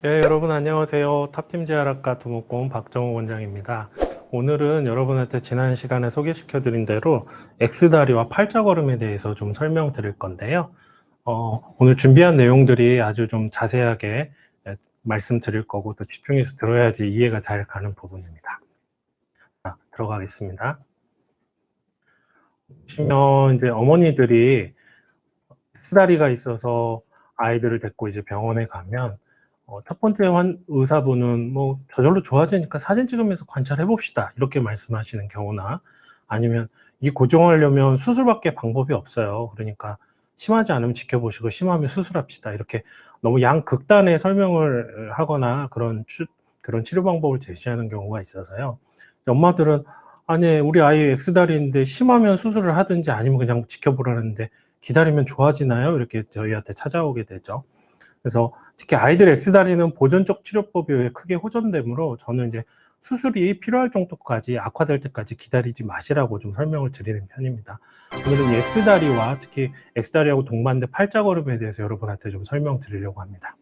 네, 여러분 안녕하세요. 탑팀 재활학과 두목공 박정호 원장입니다. 오늘은 여러분한테 지난 시간에 소개시켜드린 대로 X다리와 팔자걸음에 대해서 좀 설명드릴 건데요. 오늘 준비한 내용들이 아주 좀 자세하게 말씀드릴 거고 또 집중해서 들어야지 이해가 잘 가는 부분입니다. 자, 들어가겠습니다. 보시면 이제 어머니들이 X다리가 있어서 아이들을 데리고 이제 병원에 가면 첫 번째 의사분은 뭐 저절로 좋아지니까 사진 찍으면서 관찰해 봅시다 이렇게 말씀하시는 경우나, 아니면 이 고정하려면 수술밖에 방법이 없어요. 그러니까 심하지 않으면 지켜보시고 심하면 수술합시다 이렇게 너무 양극단의 설명을 하거나 그런 치료 방법을 제시하는 경우가 있어서요. 엄마들은 아니 우리 아이 X다리인데 심하면 수술을 하든지 아니면 그냥 지켜보라는데 기다리면 좋아지나요? 이렇게 저희한테 찾아오게 되죠. 그래서 특히 아이들 X다리는 보존적 치료법이 크게 호전되므로 저는 이제 수술이 필요할 정도까지 악화될 때까지 기다리지 마시라고 좀 설명을 드리는 편입니다. 오늘은 이 X다리와 특히 X다리하고 동반된 팔자걸음에 대해서 여러분한테 좀 설명드리려고 합니다.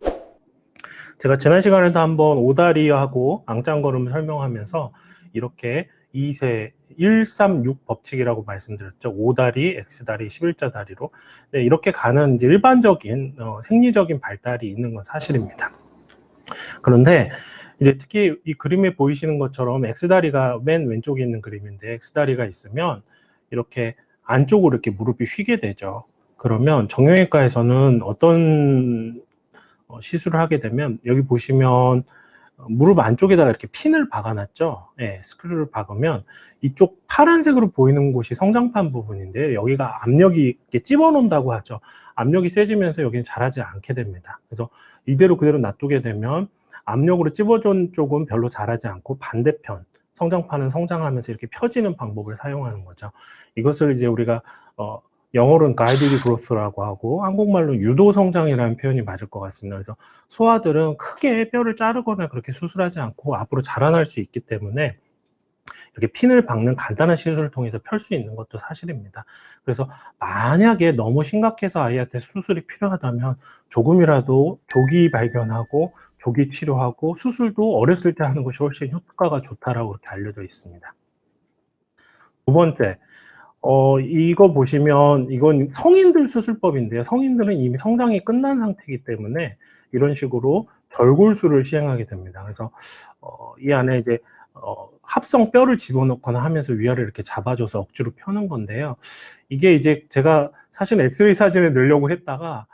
제가 지난 시간에도 한번 오다리하고 앙짱걸음을 설명하면서 이렇게 2세 136 법칙이라고 말씀드렸죠. 오다리, X다리, 11자 다리로. 네, 이렇게 가는 이제 일반적인 생리적인 발달이 있는 건 사실입니다. 그런데 이제 특히 이 그림에 보이시는 것처럼 X다리가 맨 왼쪽에 있는 그림인데 X다리가 있으면 이렇게 안쪽으로 이렇게 무릎이 휘게 되죠. 그러면 정형외과에서는 어떤 시술을 하게 되면 여기 보시면 무릎 안쪽에다가 이렇게 핀을 박아놨죠. 네, 스크류를 박으면 이쪽 파란색으로 보이는 곳이 성장판 부분인데 여기가 압력이 이렇게 집어넣는다고 하죠. 압력이 세지면서 여기는 자라지 않게 됩니다. 그래서 이대로 그대로 놔두게 되면 압력으로 찝어준 쪽은 별로 자라지 않고 반대편 성장판은 성장하면서 이렇게 펴지는 방법을 사용하는 거죠. 이것을 이제 우리가 영어로는 가이디드 그로스라고 하고 한국말로 유도 성장이라는 표현이 맞을 것 같습니다. 그래서 소아들은 크게 뼈를 자르거나 그렇게 수술하지 않고 앞으로 자라날 수 있기 때문에 이렇게 핀을 박는 간단한 시술을 통해서 펼 수 있는 것도 사실입니다. 그래서 만약에 너무 심각해서 아이한테 수술이 필요하다면 조금이라도 조기 발견하고 조기 치료하고 수술도 어렸을 때 하는 것이 훨씬 효과가 좋다라고 그렇게 알려져 있습니다. 두 번째, 이거 보시면 이건 성인들 수술법인데요. 성인들은 이미 성장이 끝난 상태이기 때문에 이런 식으로 절골술을 시행하게 됩니다. 그래서 이 안에 이제 합성 뼈를 집어넣거나 하면서 위아래 이렇게 잡아줘서 억지로 펴는 건데요. 이게 이제 제가 사실 엑스레이 사진을 넣으려고 했다가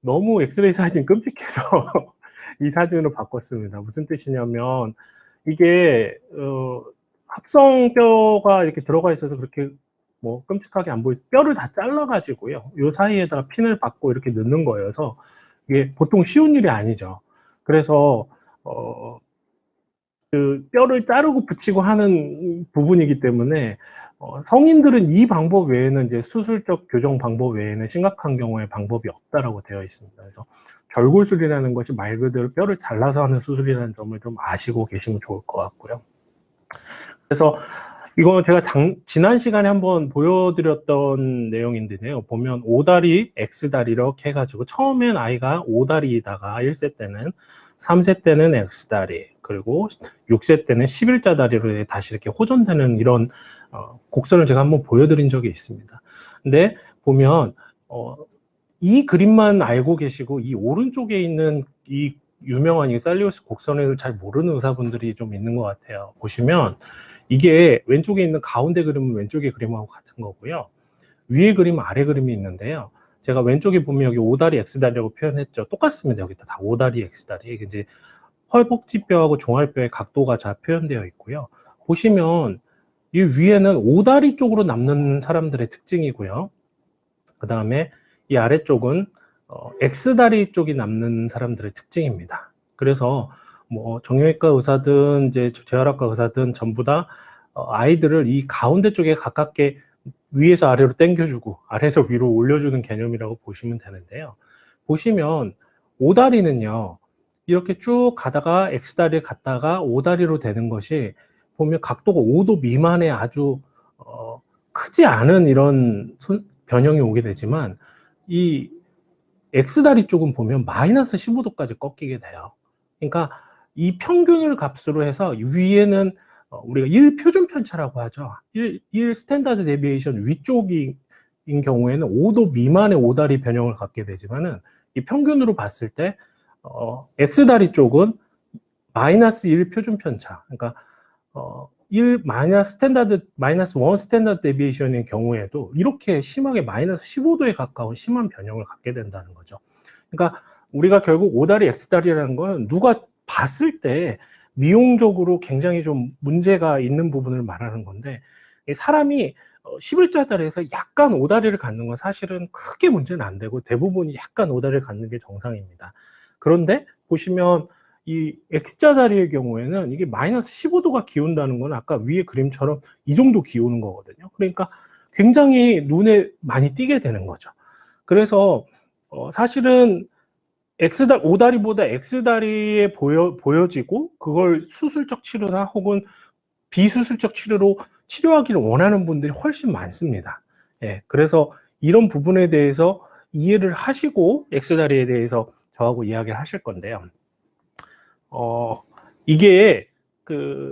너무 엑스레이 사진 끔찍해서 이 사진으로 바꿨습니다. 무슨 뜻이냐면 이게 합성 뼈가 이렇게 들어가 있어서 그렇게 뭐 끔찍하게 안 보이죠. 뼈를 다 잘라 가지고요. 요 사이에다가 핀을 박고 이렇게 넣는 거여서 이게 보통 쉬운 일이 아니죠. 그래서 그 뼈를 자르고 붙이고 하는 부분이기 때문에 성인들은 이 방법 외에는 이제 수술적 교정 방법 외에는 심각한 경우에 방법이 없다라고 되어 있습니다. 그래서 절골술이라는 것이 말 그대로 뼈를 잘라서 하는 수술이라는 점을 좀 아시고 계시면 좋을 것 같고요. 그래서 이거 제가 지난 시간에 한번 보여드렸던 내용인데요. 보면 오다리, X다리 이렇게 해가지고 처음엔 아이가 오다리다가 1세 때는 3세 때는 X다리 그리고 6세 때는 11자 다리로 다시 이렇게 호전되는 이런 곡선을 제가 한번 보여드린 적이 있습니다. 근데 보면 이 그림만 알고 계시고 이 오른쪽에 있는 이 유명한 이 살리우스 곡선을 잘 모르는 의사분들이 좀 있는 것 같아요. 보시면 이게 왼쪽에 있는 가운데 그림은 왼쪽의 그림하고 같은 거고요. 위에 그림, 아래 그림이 있는데요. 제가 왼쪽에 보면 여기 오다리, X다리라고 표현했죠. 똑같습니다. 여기 다 오다리, X다리. 이제 허벅지뼈하고 종알뼈의 각도가 잘 표현되어 있고요. 보시면 이 위에는 오다리 쪽으로 남는 사람들의 특징이고요. 그 다음에 이 아래쪽은 X다리 쪽이 남는 사람들의 특징입니다. 그래서 뭐 정형외과 의사든 이제 재활학과 의사든 전부 다 아이들을 이 가운데 쪽에 가깝게 위에서 아래로 당겨주고 아래에서 위로 올려주는 개념이라고 보시면 되는데요. 보시면 오다리는요. 이렇게 쭉 가다가 X다리를 갔다가 오다리로 되는 것이 보면 각도가 5도 미만의 아주 크지 않은 이런 변형이 오게 되지만 이 X다리 쪽은 보면 마이너스 15도까지 꺾이게 돼요. 그러니까 이 평균을 값으로 해서 위에는 우리가 1 표준 편차라고 하죠. 1 스탠다드 데비에이션 위쪽인 경우에는 5도 미만의 오다리 변형을 갖게 되지만은 이 평균으로 봤을 때 X다리 쪽은 마이너스 1 표준 편차, 그러니까 1 마이너스 스탠다드 마이너스 1 스탠다드 데비에이션인 경우에도 이렇게 심하게 마이너스 15도에 가까운 심한 변형을 갖게 된다는 거죠. 그러니까 우리가 결국 오다리 X다리라는 건 누가 봤을 때 미용적으로 굉장히 좀 문제가 있는 부분을 말하는 건데, 사람이 11자다리에서 약간 오다리를 갖는 건 사실은 크게 문제는 안 되고 대부분이 약간 오다리를 갖는 게 정상입니다. 그런데 보시면 이 X자다리의 경우에는 이게 마이너스 15도가 기운다는 건 아까 위에 그림처럼 이 정도 기우는 거거든요. 그러니까 굉장히 눈에 많이 띄게 되는 거죠. 그래서 사실은 오다리보다 X다리에 보여지고 그걸 수술적 치료나 혹은 비수술적 치료로 치료하기를 원하는 분들이 훨씬 많습니다. 예, 그래서 이런 부분에 대해서 이해를 하시고 X다리에 대해서 저하고 이야기를 하실 건데요. 이게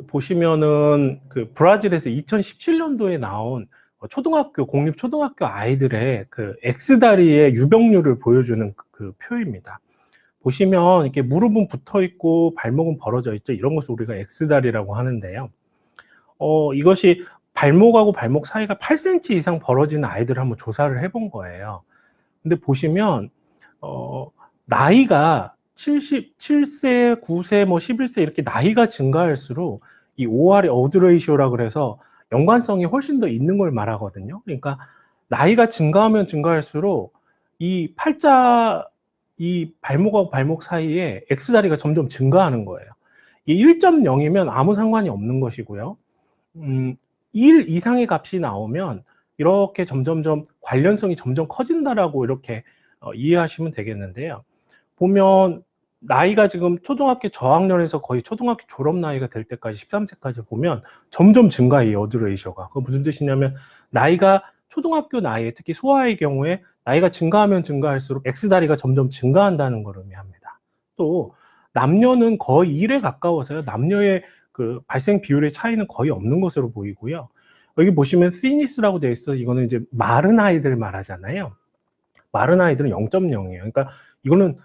보시면은 브라질에서 2017년도에 나온 공립초등학교 아이들의 X다리의 유병률을 보여주는 그 표입니다. 보시면 이렇게 무릎은 붙어 있고 발목은 벌어져 있죠. 이런 것을 우리가 X다리라고 하는데요. 이것이 발목하고 발목 사이가 8cm 이상 벌어지는 아이들을 한번 조사를 해본 거예요. 근데 보시면 나이가 77세, 9세, 뭐 11세 이렇게 나이가 증가할수록 이 OR의 어드 레이쇼라 그래서 연관성이 훨씬 더 있는 걸 말하거든요. 그러니까 나이가 증가하면 증가할수록 이 발목하고 발목 사이에 X다리가 점점 증가하는 거예요. 이 1.0이면 아무 상관이 없는 것이고요. 1 이상의 값이 나오면 이렇게 점점점 관련성이 점점 커진다라고 이렇게 이해하시면 되겠는데요. 보면 나이가 지금 초등학교 저학년에서 거의 초등학교 졸업 나이가 될 때까지 13세까지 보면 점점 증가해요, 어드 레이쇼가. 그건 무슨 뜻이냐면 나이가 초등학교 나이에 특히 소아의 경우에 나이가 증가하면 증가할수록 X다리가 점점 증가한다는 걸 의미합니다. 또 남녀는 거의 1에 가까워서요. 남녀의 발생 비율의 차이는 거의 없는 것으로 보이고요. 여기 보시면 thinness라고 되어 있어. 이거는 이제 마른 아이들 말하잖아요. 마른 아이들은 0.0이에요. 그러니까 이거는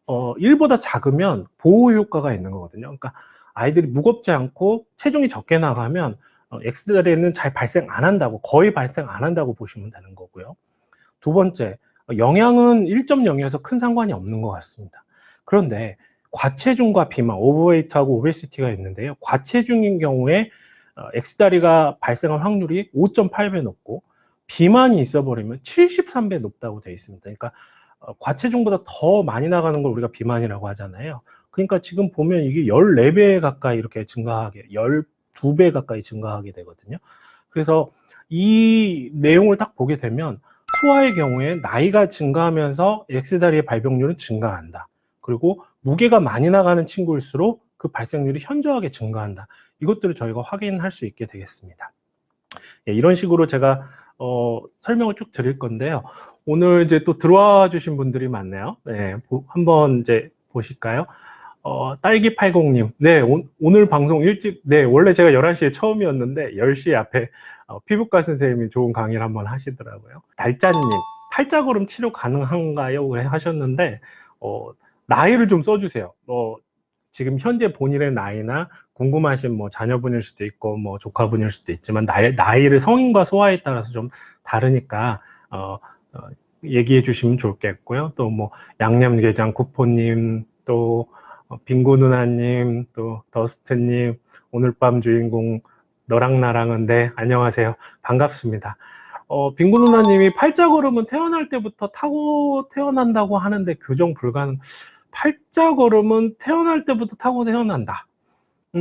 1보다 작으면 보호 효과가 있는 거거든요. 그러니까 아이들이 무겁지 않고 체중이 적게 나가면 X다리에는 잘 발생 안 한다고, 거의 발생 안 한다고 보시면 되는 거고요. 두 번째, 영양은 1.0이어서 큰 상관이 없는 것 같습니다. 그런데 과체중과 비만, 오버웨이트하고 오베시티가 있는데요. 과체중인 경우에 X다리가 발생할 확률이 5.8배 높고 비만이 있어버리면 73배 높다고 되어 있습니다. 그러니까 과체중보다 더 많이 나가는 걸 우리가 비만이라고 하잖아요. 그러니까 지금 보면 이게 14배 가까이 이렇게 증가하게, 12배 가까이 증가하게 되거든요. 그래서 이 내용을 딱 보게 되면 소아의 경우에 나이가 증가하면서 X다리의 발병률은 증가한다. 그리고 무게가 많이 나가는 친구일수록 그 발생률이 현저하게 증가한다. 이것들을 저희가 확인할 수 있게 되겠습니다. 예, 이런 식으로 제가 설명을 쭉 드릴 건데요. 오늘 이제 또 들어와 주신 분들이 많네요. 네, 한번 이제 보실까요? 딸기80님. 네, 오늘 방송 일찍, 네, 원래 제가 11시에 처음이었는데 10시 앞에 피부과 선생님이 좋은 강의를 한번 하시더라고요. 달짜님, 팔자걸음 치료 가능한가요? 하셨는데, 나이를 좀 써주세요. 지금 현재 본인의 나이나 궁금하신 뭐 자녀분일 수도 있고 뭐 조카분일 수도 있지만 나이를 성인과 소아에 따라서 좀 다르니까 얘기해 주시면 좋겠고요. 또 뭐 양념게장 쿠포님, 또 빙고 누나님, 또 더스트님, 오늘 밤 주인공 너랑 나랑은, 네, 안녕하세요. 반갑습니다. 빙고 누나님이 팔자걸음은 태어날 때부터 타고 태어난다고 하는데 교정 불가능. 팔자걸음은 태어날 때부터 타고 태어난다.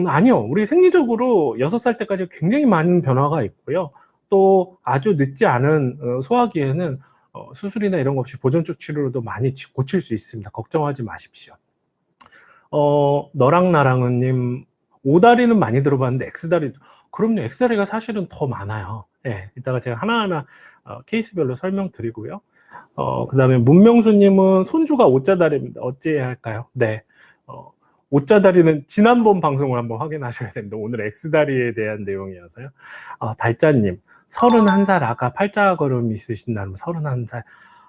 아니요. 우리 생리적으로 6살 때까지 굉장히 많은 변화가 있고요. 또 아주 늦지 않은 소아기에는 수술이나 이런 거 없이 보존적 치료로도 많이 고칠 수 있습니다. 걱정하지 마십시오. 너랑 나랑은 님, 오다리는 많이 들어봤는데 X다리도, 그럼요. X다리가 사실은 더 많아요. 예, 이따가 제가 하나하나 케이스별로 설명드리고요. 그다음에 문명수님은 손주가 옷자다리입니다. 어찌해야 할까요? 네. 옷자다리는 지난번 방송을 한번 확인하셔야 됩니다. 오늘 X다리에 대한 내용이어서요. 달짜님, 31살 아까 팔자걸음 있으신다면 31살.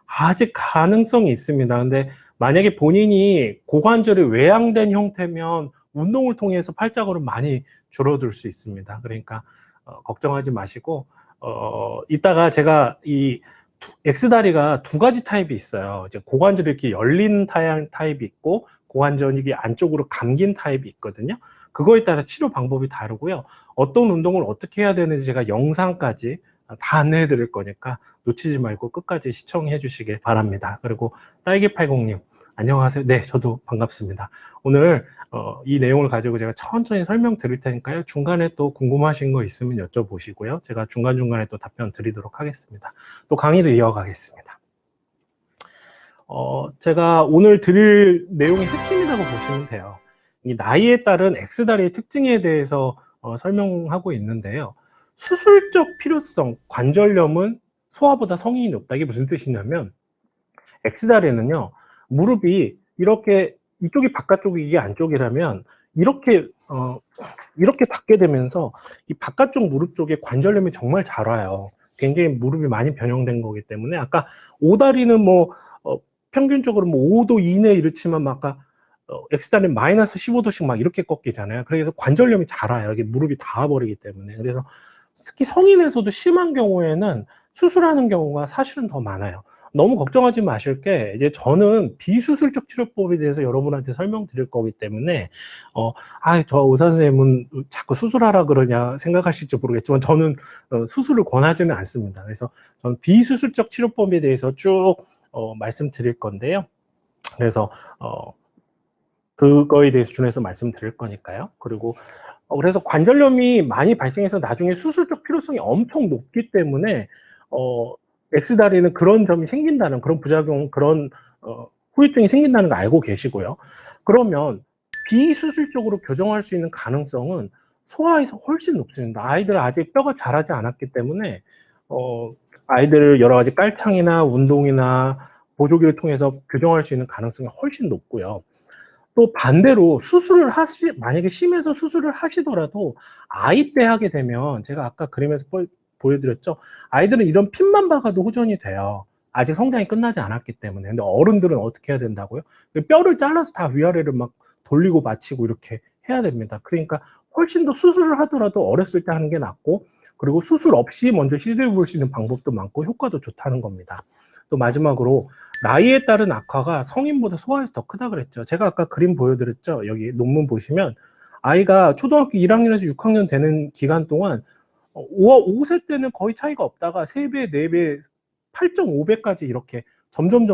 아직 가능성이 있습니다. 근데 만약에 본인이 고관절이 외양된 형태면 운동을 통해서 팔자걸음 많이 줄어들 수 있습니다. 그러니까 걱정하지 마시고 이따가 제가 이 X다리가 두 가지 타입이 있어요. 이제 고관절이 이렇게 열린 타입이 있고 고관절이 안쪽으로 감긴 타입이 있거든요. 그거에 따라 치료 방법이 다르고요. 어떤 운동을 어떻게 해야 되는지 제가 영상까지 다 안내해 드릴 거니까 놓치지 말고 끝까지 시청해 주시길 바랍니다. 그리고 딸기80님 안녕하세요. 네, 저도 반갑습니다. 오늘 이 내용을 가지고 제가 천천히 설명드릴 테니까요. 중간에 또 궁금하신 거 있으면 여쭤보시고요. 제가 중간중간에 또 답변 드리도록 하겠습니다. 또 강의를 이어가겠습니다. 제가 오늘 드릴 내용이 핵심이라고 보시면 돼요. 이 나이에 따른 X다리의 특징에 대해서 설명하고 있는데요. 수술적 필요성, 관절염은 소아보다 성인이 높다. 이게 무슨 뜻이냐면 X다리는요. 무릎이 이렇게 이쪽이 바깥쪽이 이게 안쪽이라면 이렇게 닿게 되면서 이 바깥쪽 무릎 쪽에 관절염이 정말 잘 와요. 굉장히 무릎이 많이 변형된 거기 때문에 아까 오다리는 뭐 평균적으로 뭐 5도 이내 이렇지만 막 아까 X다리는 마이너스 15도씩 막 이렇게 꺾이잖아요. 그래서 관절염이 잘 와요. 이게 무릎이 닿아버리기 때문에. 그래서 특히 성인에서도 심한 경우에는 수술하는 경우가 사실은 더 많아요. 너무 걱정하지 마실 게 이제 저는 비수술적 치료법에 대해서 여러분한테 설명드릴 거기 때문에 저 의사 선생님은 자꾸 수술하라 그러냐 생각하실지 모르겠지만 저는 수술을 권하지는 않습니다. 그래서 저는 비수술적 치료법에 대해서 쭉 말씀드릴 건데요. 그래서 그거에 대해서 준해서 말씀드릴 거니까요. 그리고 그래서 관절염이 많이 발생해서 나중에 수술적 필요성이 엄청 높기 때문에 X다리는 그런 점이 생긴다는 그런 부작용, 그런 후유증이 생긴다는 거 알고 계시고요. 그러면 비수술적으로 교정할 수 있는 가능성은 소아에서 훨씬 높습니다. 아이들 아직 뼈가 자라지 않았기 때문에 아이들을 여러 가지 깔창이나 운동이나 보조기를 통해서 교정할 수 있는 가능성이 훨씬 높고요. 또 반대로 만약에 심해서 수술을 하시더라도 아이 때 하게 되면 제가 아까 그림에서 보여드렸죠. 아이들은 이런 핀만 박아도 호전이 돼요. 아직 성장이 끝나지 않았기 때문에. 근데 어른들은 어떻게 해야 된다고요? 뼈를 잘라서 다 위아래를 막 돌리고 맞추고 이렇게 해야 됩니다. 그러니까 훨씬 더 수술을 하더라도 어렸을 때 하는 게 낫고, 그리고 수술 없이 먼저 시도해 볼 수 있는 방법도 많고 효과도 좋다는 겁니다. 또 마지막으로 나이에 따른 악화가 성인보다 소아에서 더 크다 그랬죠. 제가 아까 그림 보여드렸죠. 여기 논문 보시면 아이가 초등학교 1학년에서 6학년 되는 기간 동안 5세 때는 거의 차이가 없다가 3배, 4배, 8.5배까지 이렇게 점점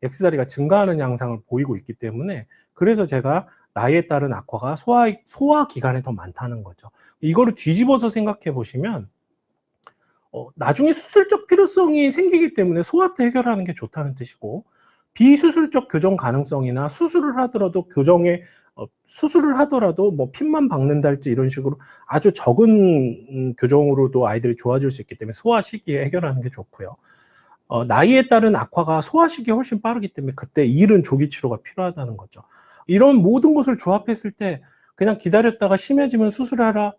X다리가 증가하는 양상을 보이고 있기 때문에, 그래서 제가 나이에 따른 악화가 소아 기간에 더 많다는 거죠. 이거를 뒤집어서 생각해 보시면 나중에 수술적 필요성이 생기기 때문에 소아 때 해결하는 게 좋다는 뜻이고, 비수술적 교정 가능성이나 수술을 하더라도 뭐 핀만 박는달지 이런 식으로 아주 적은 교정으로도 아이들이 좋아질 수 있기 때문에 소아 시기에 해결하는 게 좋고요. 나이에 따른 악화가 소아 시기에 훨씬 빠르기 때문에 그때 이른 조기 치료가 필요하다는 거죠. 이런 모든 것을 조합했을 때 그냥 기다렸다가 심해지면 수술하라,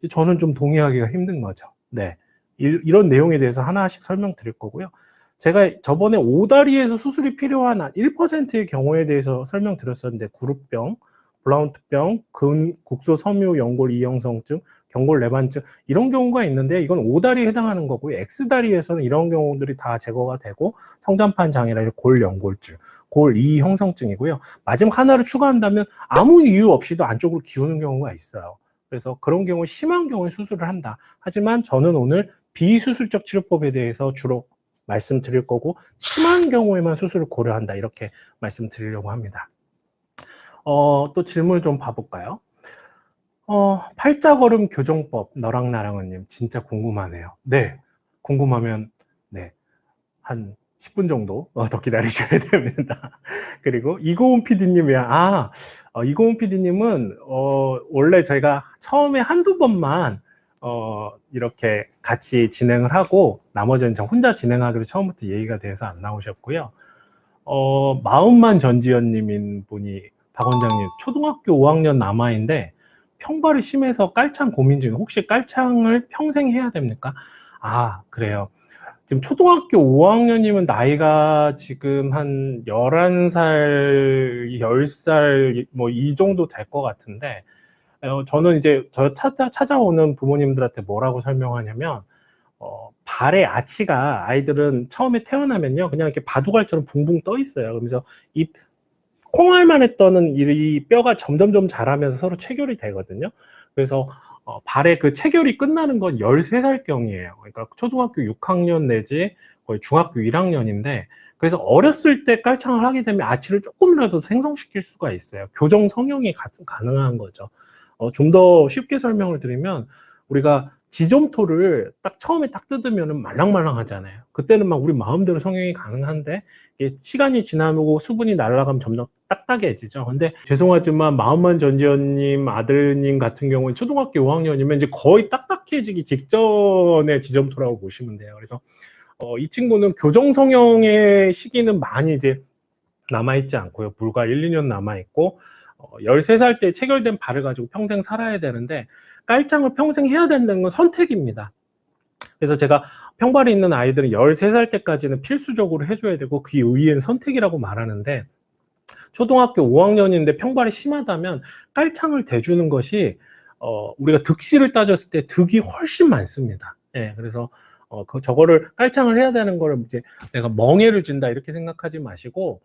저는 좀 동의하기가 힘든 거죠. 네, 이런 내용에 대해서 하나씩 설명드릴 거고요. 제가 저번에 오다리에서 수술이 필요한 1%의 경우에 대해서 설명드렸었는데, 구루병, 블라운트병, 국소 섬유 연골 이형성증, 경골 내반증 이런 경우가 있는데 이건 오다리에 해당하는 거고요. X다리에서는 이런 경우들이 다 제거가 되고 성장판 장애라 골 연골증, 골 이형성증이고요. 마지막 하나를 추가한다면 아무 이유 없이도 안쪽으로 기우는 경우가 있어요. 그래서 그런 경우 심한 경우에 수술을 한다. 하지만 저는 오늘 비수술적 치료법에 대해서 주로 말씀드릴 거고 심한 경우에만 수술을 고려한다, 이렇게 말씀드리려고 합니다. 또 질문을 좀 봐볼까요? 팔자걸음 교정법, 너랑 나랑은님 진짜 궁금하네요. 네, 궁금하면 네, 한 10분 정도 더 기다리셔야 됩니다. 그리고 이고은 PD님이야. 이고은 PD님은 원래 저희가 처음에 한두 번만 이렇게 같이 진행을 하고 나머지는 저 혼자 진행하기로 처음부터 얘기가 돼서 안 나오셨고요. 마음만 전지현님인 분이 박 원장님 초등학교 5학년 남아인데 평발이 심해서 깔창 고민 중에 혹시 깔창을 평생 해야 됩니까? 아, 그래요. 지금 초등학교 5학년이면 나이가 지금 한 11살, 10살 뭐 이 정도 될 것 같은데 저는 이제 찾아오는 부모님들한테 뭐라고 설명하냐면 발의 아치가 아이들은 처음에 태어나면요 그냥 이렇게 바둑알처럼 붕붕 떠 있어요. 그러면서 이 콩알만에 떠는 이 뼈가 점점점 자라면서 서로 체결이 되거든요. 그래서 발의 그 체결이 끝나는 건 13살경이에요. 그러니까 초등학교 6학년 내지 거의 중학교 1학년인데 그래서 어렸을 때 깔창을 하게 되면 아치를 조금이라도 생성시킬 수가 있어요. 교정 성형이 가능한 거죠. 좀 더 쉽게 설명을 드리면 우리가 지점토를 딱 처음에 딱 뜯으면 말랑말랑하잖아요. 그때는 막 우리 마음대로 성형이 가능한데 시간이 지나고 수분이 날아가면 점점 딱딱해지죠. 근데 죄송하지만 마음만 전지현님 아들님 같은 경우는 초등학교 5학년이면 이제 거의 딱딱해지기 직전의 지점토라고 보시면 돼요. 그래서 이 친구는 교정 성형의 시기는 많이 이제 남아있지 않고요. 불과 1, 2년 남아있고 13살 때 체결된 발을 가지고 평생 살아야 되는데 깔창을 평생 해야 된다는 건 선택입니다. 그래서 제가 평발이 있는 아이들은 13살 때까지는 필수적으로 해줘야 되고 그 이후에는 선택이라고 말하는데 초등학교 5학년인데 평발이 심하다면 깔창을 대주는 것이 우리가 득실을 따졌을 때 득이 훨씬 많습니다. 예, 그래서 저거를 깔창을 해야 되는 거를 이제 내가 멍해를 준다 이렇게 생각하지 마시고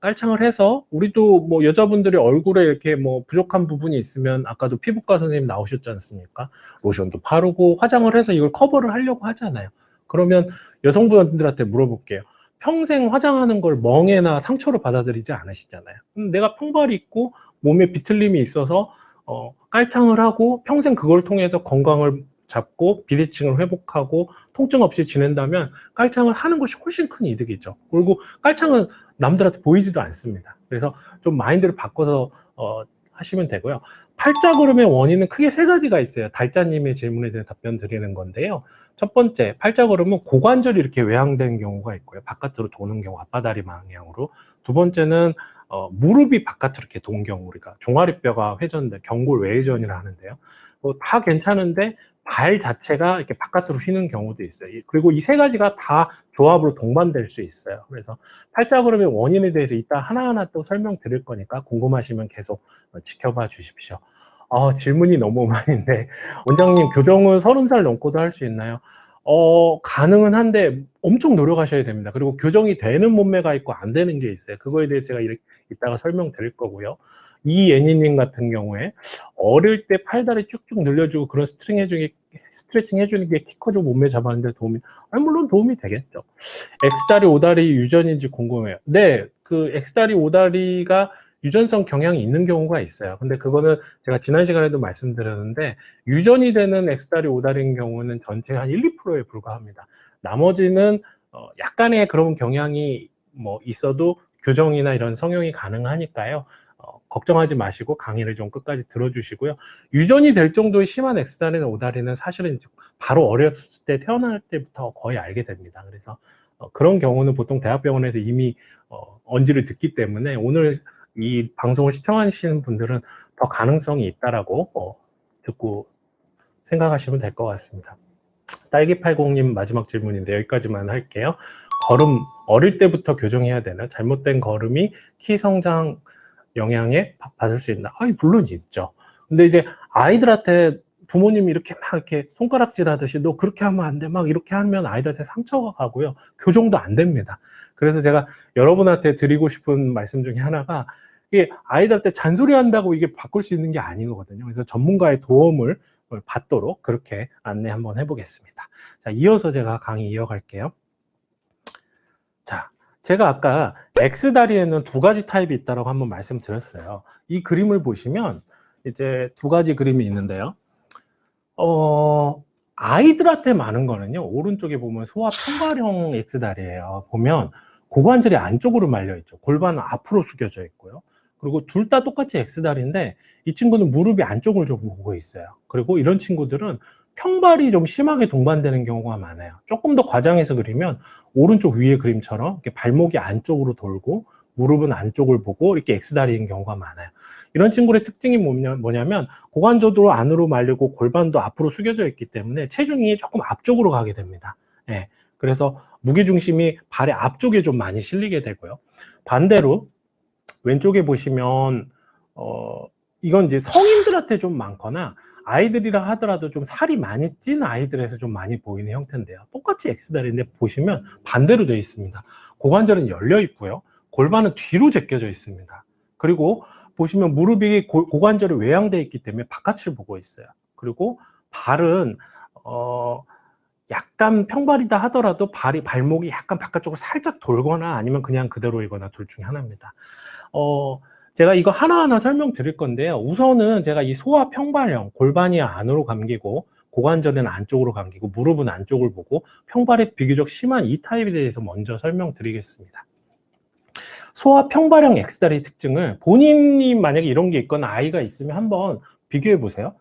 깔창을 해서 우리도 뭐 여자분들이 얼굴에 이렇게 뭐 부족한 부분이 있으면 아까도 피부과 선생님 나오셨지 않습니까? 로션도 바르고 화장을 해서 이걸 커버를 하려고 하잖아요. 그러면 여성분들한테 물어볼게요. 평생 화장하는 걸 멍해나 상처로 받아들이지 않으시잖아요. 내가 평발이 있고 몸에 비틀림이 있어서 깔창을 하고 평생 그걸 통해서 건강을 잡고 비대칭을 회복하고 통증 없이 지낸다면 깔창을 하는 것이 훨씬 큰 이득이죠. 그리고 깔창은 남들한테 보이지도 않습니다. 그래서 좀 마인드를 바꿔서 하시면 되고요. 팔자그름의 원인은 크게 세 가지가 있어요. 달자님의 질문에 대해 답변 드리는 건데요. 첫 번째, 팔자그름은 고관절이 이렇게 외양된 경우가 있고요. 바깥으로 도는 경우, 앞바다리 방향으로. 두 번째는 무릎이 바깥으로 이렇게 돈 경우, 우리가 종아리뼈가 회전돼 경골 외회전이라 하는데요. 다 괜찮은데 발 자체가 이렇게 바깥으로 휘는 경우도 있어요. 그리고 이 세 가지가 다 조합으로 동반될 수 있어요. 그래서 팔자그름의 원인에 대해서 이따 하나하나 또 설명드릴 거니까 궁금하시면 계속 지켜봐 주십시오. 질문이 너무 많은데 원장님 교정은 30살 넘고도 할 수 있나요? 가능은 한데 엄청 노력하셔야 됩니다. 그리고 교정이 되는 몸매가 있고 안 되는 게 있어요. 그거에 대해서 제가 이따가 설명드릴 거고요. 이예니님 같은 경우에 어릴 때 팔다리 쭉쭉 늘려주고 그런 스트레칭 해주는 게 키 커지고 몸매 잡았는데 물론 도움이 되겠죠. X다리, O다리 유전인지 궁금해요. 네, 그 X다리, O다리가 유전성 경향이 있는 경우가 있어요. 근데 그거는 제가 지난 시간에도 말씀드렸는데 유전이 되는 X다리, O다리인 경우는 전체 한 1, 2%에 불과합니다. 나머지는 약간의 그런 경향이 뭐 있어도 교정이나 이런 성형이 가능하니까요. 걱정하지 마시고 강의를 좀 끝까지 들어주시고요. 유전이 될 정도의 심한 X다리나 O다리는 사실은 바로 어렸을 때 태어날 때부터 거의 알게 됩니다. 그래서 그런 경우는 보통 대학병원에서 이미 언지를 듣기 때문에 오늘 이 방송을 시청하시는 분들은 더 가능성이 있다라고 듣고 생각하시면 될 것 같습니다. 딸기80님 마지막 질문인데 여기까지만 할게요. 걸음 어릴 때부터 교정해야 되나? 잘못된 걸음이 키 성장 영향에 받을 수 있나? 물론 있죠. 근데 이제 아이들한테 부모님이 이렇게 막 이렇게 손가락질 하듯이 너 그렇게 하면 안 돼. 막 이렇게 하면 아이들한테 상처가 가고요. 교정도 안 됩니다. 그래서 제가 여러분한테 드리고 싶은 말씀 중에 하나가 이게 아이들한테 잔소리 한다고 이게 바꿀 수 있는 게 아니거든요. 그래서 전문가의 도움을 받도록 그렇게 안내 한번 해보겠습니다. 자, 이어서 제가 강의 이어갈게요. 자, 제가 아까 X다리에는 두 가지 타입이 있다고 한번 말씀드렸어요. 이 그림을 보시면 이제 두 가지 그림이 있는데요. 아이들한테 많은 거는요. 오른쪽에 보면 소아 평발형 X다리예요. 보면 고관절이 안쪽으로 말려 있죠. 골반은 앞으로 숙여져 있고요. 그리고 둘 다 똑같이 X다리인데 이 친구는 무릎이 안쪽을 좀 보고 있어요. 그리고 이런 친구들은 평발이 좀 심하게 동반되는 경우가 많아요. 조금 더 과장해서 그리면 오른쪽 위의 그림처럼 이렇게 발목이 안쪽으로 돌고 무릎은 안쪽을 보고 이렇게 X다리인 경우가 많아요. 이런 친구의 특징이 뭐냐면 고관절도 안으로 말리고 골반도 앞으로 숙여져 있기 때문에 체중이 조금 앞쪽으로 가게 됩니다. 예, 그래서 무게중심이 발의 앞쪽에 좀 많이 실리게 되고요. 반대로 왼쪽에 보시면 이건 이제 성인들한테 좀 많거나 아이들이라 하더라도 좀 살이 많이 찐 아이들에서 좀 많이 보이는 형태인데요. 똑같이 X다리인데 보시면 반대로 되어 있습니다. 고관절은 열려 있고요. 골반은 뒤로 제껴져 있습니다. 그리고 보시면 무릎이 고관절이 외양되어 있기 때문에 바깥을 보고 있어요. 그리고 발은 약간 평발이다 하더라도 발목이 약간 바깥쪽으로 살짝 돌거나 아니면 그냥 그대로이거나 둘 중에 하나입니다. 제가 이거 하나하나 설명드릴 건데요. 우선은 제가 이 소아 평발형, 골반이 안으로 감기고 고관절은 안쪽으로 감기고 무릎은 안쪽을 보고 평발이 비교적 심한 이 타입에 대해서 먼저 설명드리겠습니다. 소아 평발형 X다리 특징을 본인이 만약에 이런 게 있거나 아이가 있으면 한번 비교해 보세요.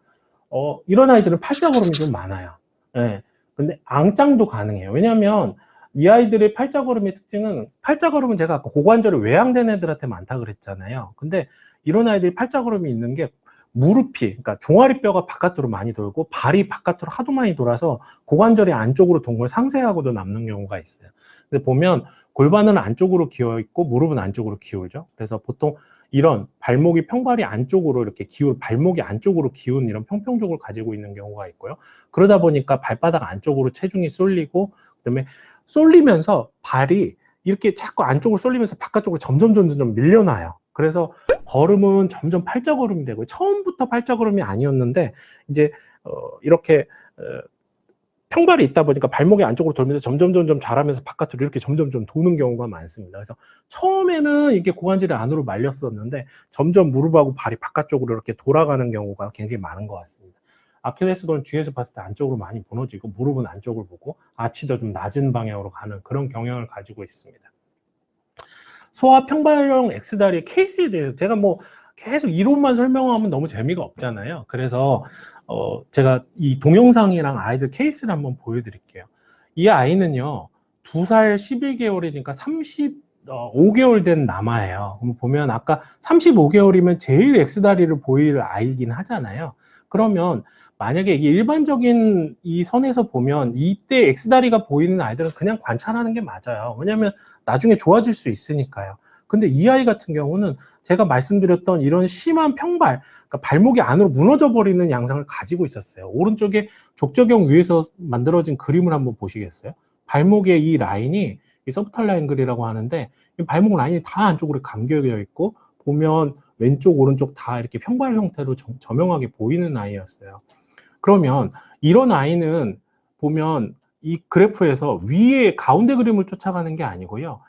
이런 아이들은 팔자걸음이 좀 많아요. 네. 근데 앙짱도 가능해요. 왜냐하면 이 아이들의 팔자걸음의 특징은, 팔자걸음은 제가 아까 고관절이 외양된 애들한테 많다 그랬잖아요. 근데 이런 아이들이 팔자걸음이 있는 게 무릎이, 그러니까 종아리뼈가 바깥으로 많이 돌고 발이 바깥으로 하도 많이 돌아서 고관절이 안쪽으로 돈 걸 상쇄하고도 남는 경우가 있어요. 근데 보면 골반은 안쪽으로 기어 있고 무릎은 안쪽으로 기울죠. 그래서 보통 이런 발목이 평발이 안쪽으로 이렇게 발목이 안쪽으로 기운 이런 평평족을 가지고 있는 경우가 있고요. 그러다 보니까 발바닥 안쪽으로 체중이 쏠리고, 그다음에 쏠리면서 발이 이렇게 자꾸 안쪽으로 쏠리면서 바깥쪽으로 점점 밀려나요. 그래서 걸음은 점점 팔자걸음이 되고, 처음부터 팔자걸음이 아니었는데 이제 이렇게 평발이 있다 보니까 발목이 안쪽으로 돌면서 점점 자라면서 바깥으로 이렇게 점점 도는 경우가 많습니다. 그래서 처음에는 이게 고관절이 안으로 말렸었는데 점점 무릎하고 발이 바깥쪽으로 이렇게 돌아가는 경우가 굉장히 많은 것 같습니다. 아킬레스건은 뒤에서 봤을 때 안쪽으로 많이 무너지고 무릎은 안쪽을 보고 아치도 좀 낮은 방향으로 가는 그런 경향을 가지고 있습니다. 소아 평발형 X다리의 케이스에 대해서 제가 뭐 계속 이론만 설명하면 너무 재미가 없잖아요. 그래서 제가 이 동영상이랑 아이들 케이스를 한번 보여드릴게요. 이 아이는요, 2살 11개월이니까 35개월 된 남아예요. 그럼 보면 아까 35개월이면 제일 X다리를 보일 아이긴 하잖아요. 그러면 만약에 이게 일반적인 이 선에서 보면 이때 X다리가 보이는 아이들은 그냥 관찰하는 게 맞아요. 왜냐하면 나중에 좋아질 수 있으니까요. 근데 이 아이 같은 경우는 제가 말씀드렸던 이런 심한 평발, 그러니까 발목이 안으로 무너져 버리는 양상을 가지고 있었어요. 오른쪽에 족저경 위에서 만들어진 그림을 한번 보시겠어요? 발목의 이 라인이 이 서브탈라 앵글이라고 하는데, 이 발목 라인이 다 안쪽으로 감겨져 있고, 보면 왼쪽 오른쪽 다 이렇게 평발 형태로 저명하게 보이는 아이였어요. 그러면 이런 아이는 보면 이 그래프에서 위에 가운데 그림을 쫓아가는 게 아니고요,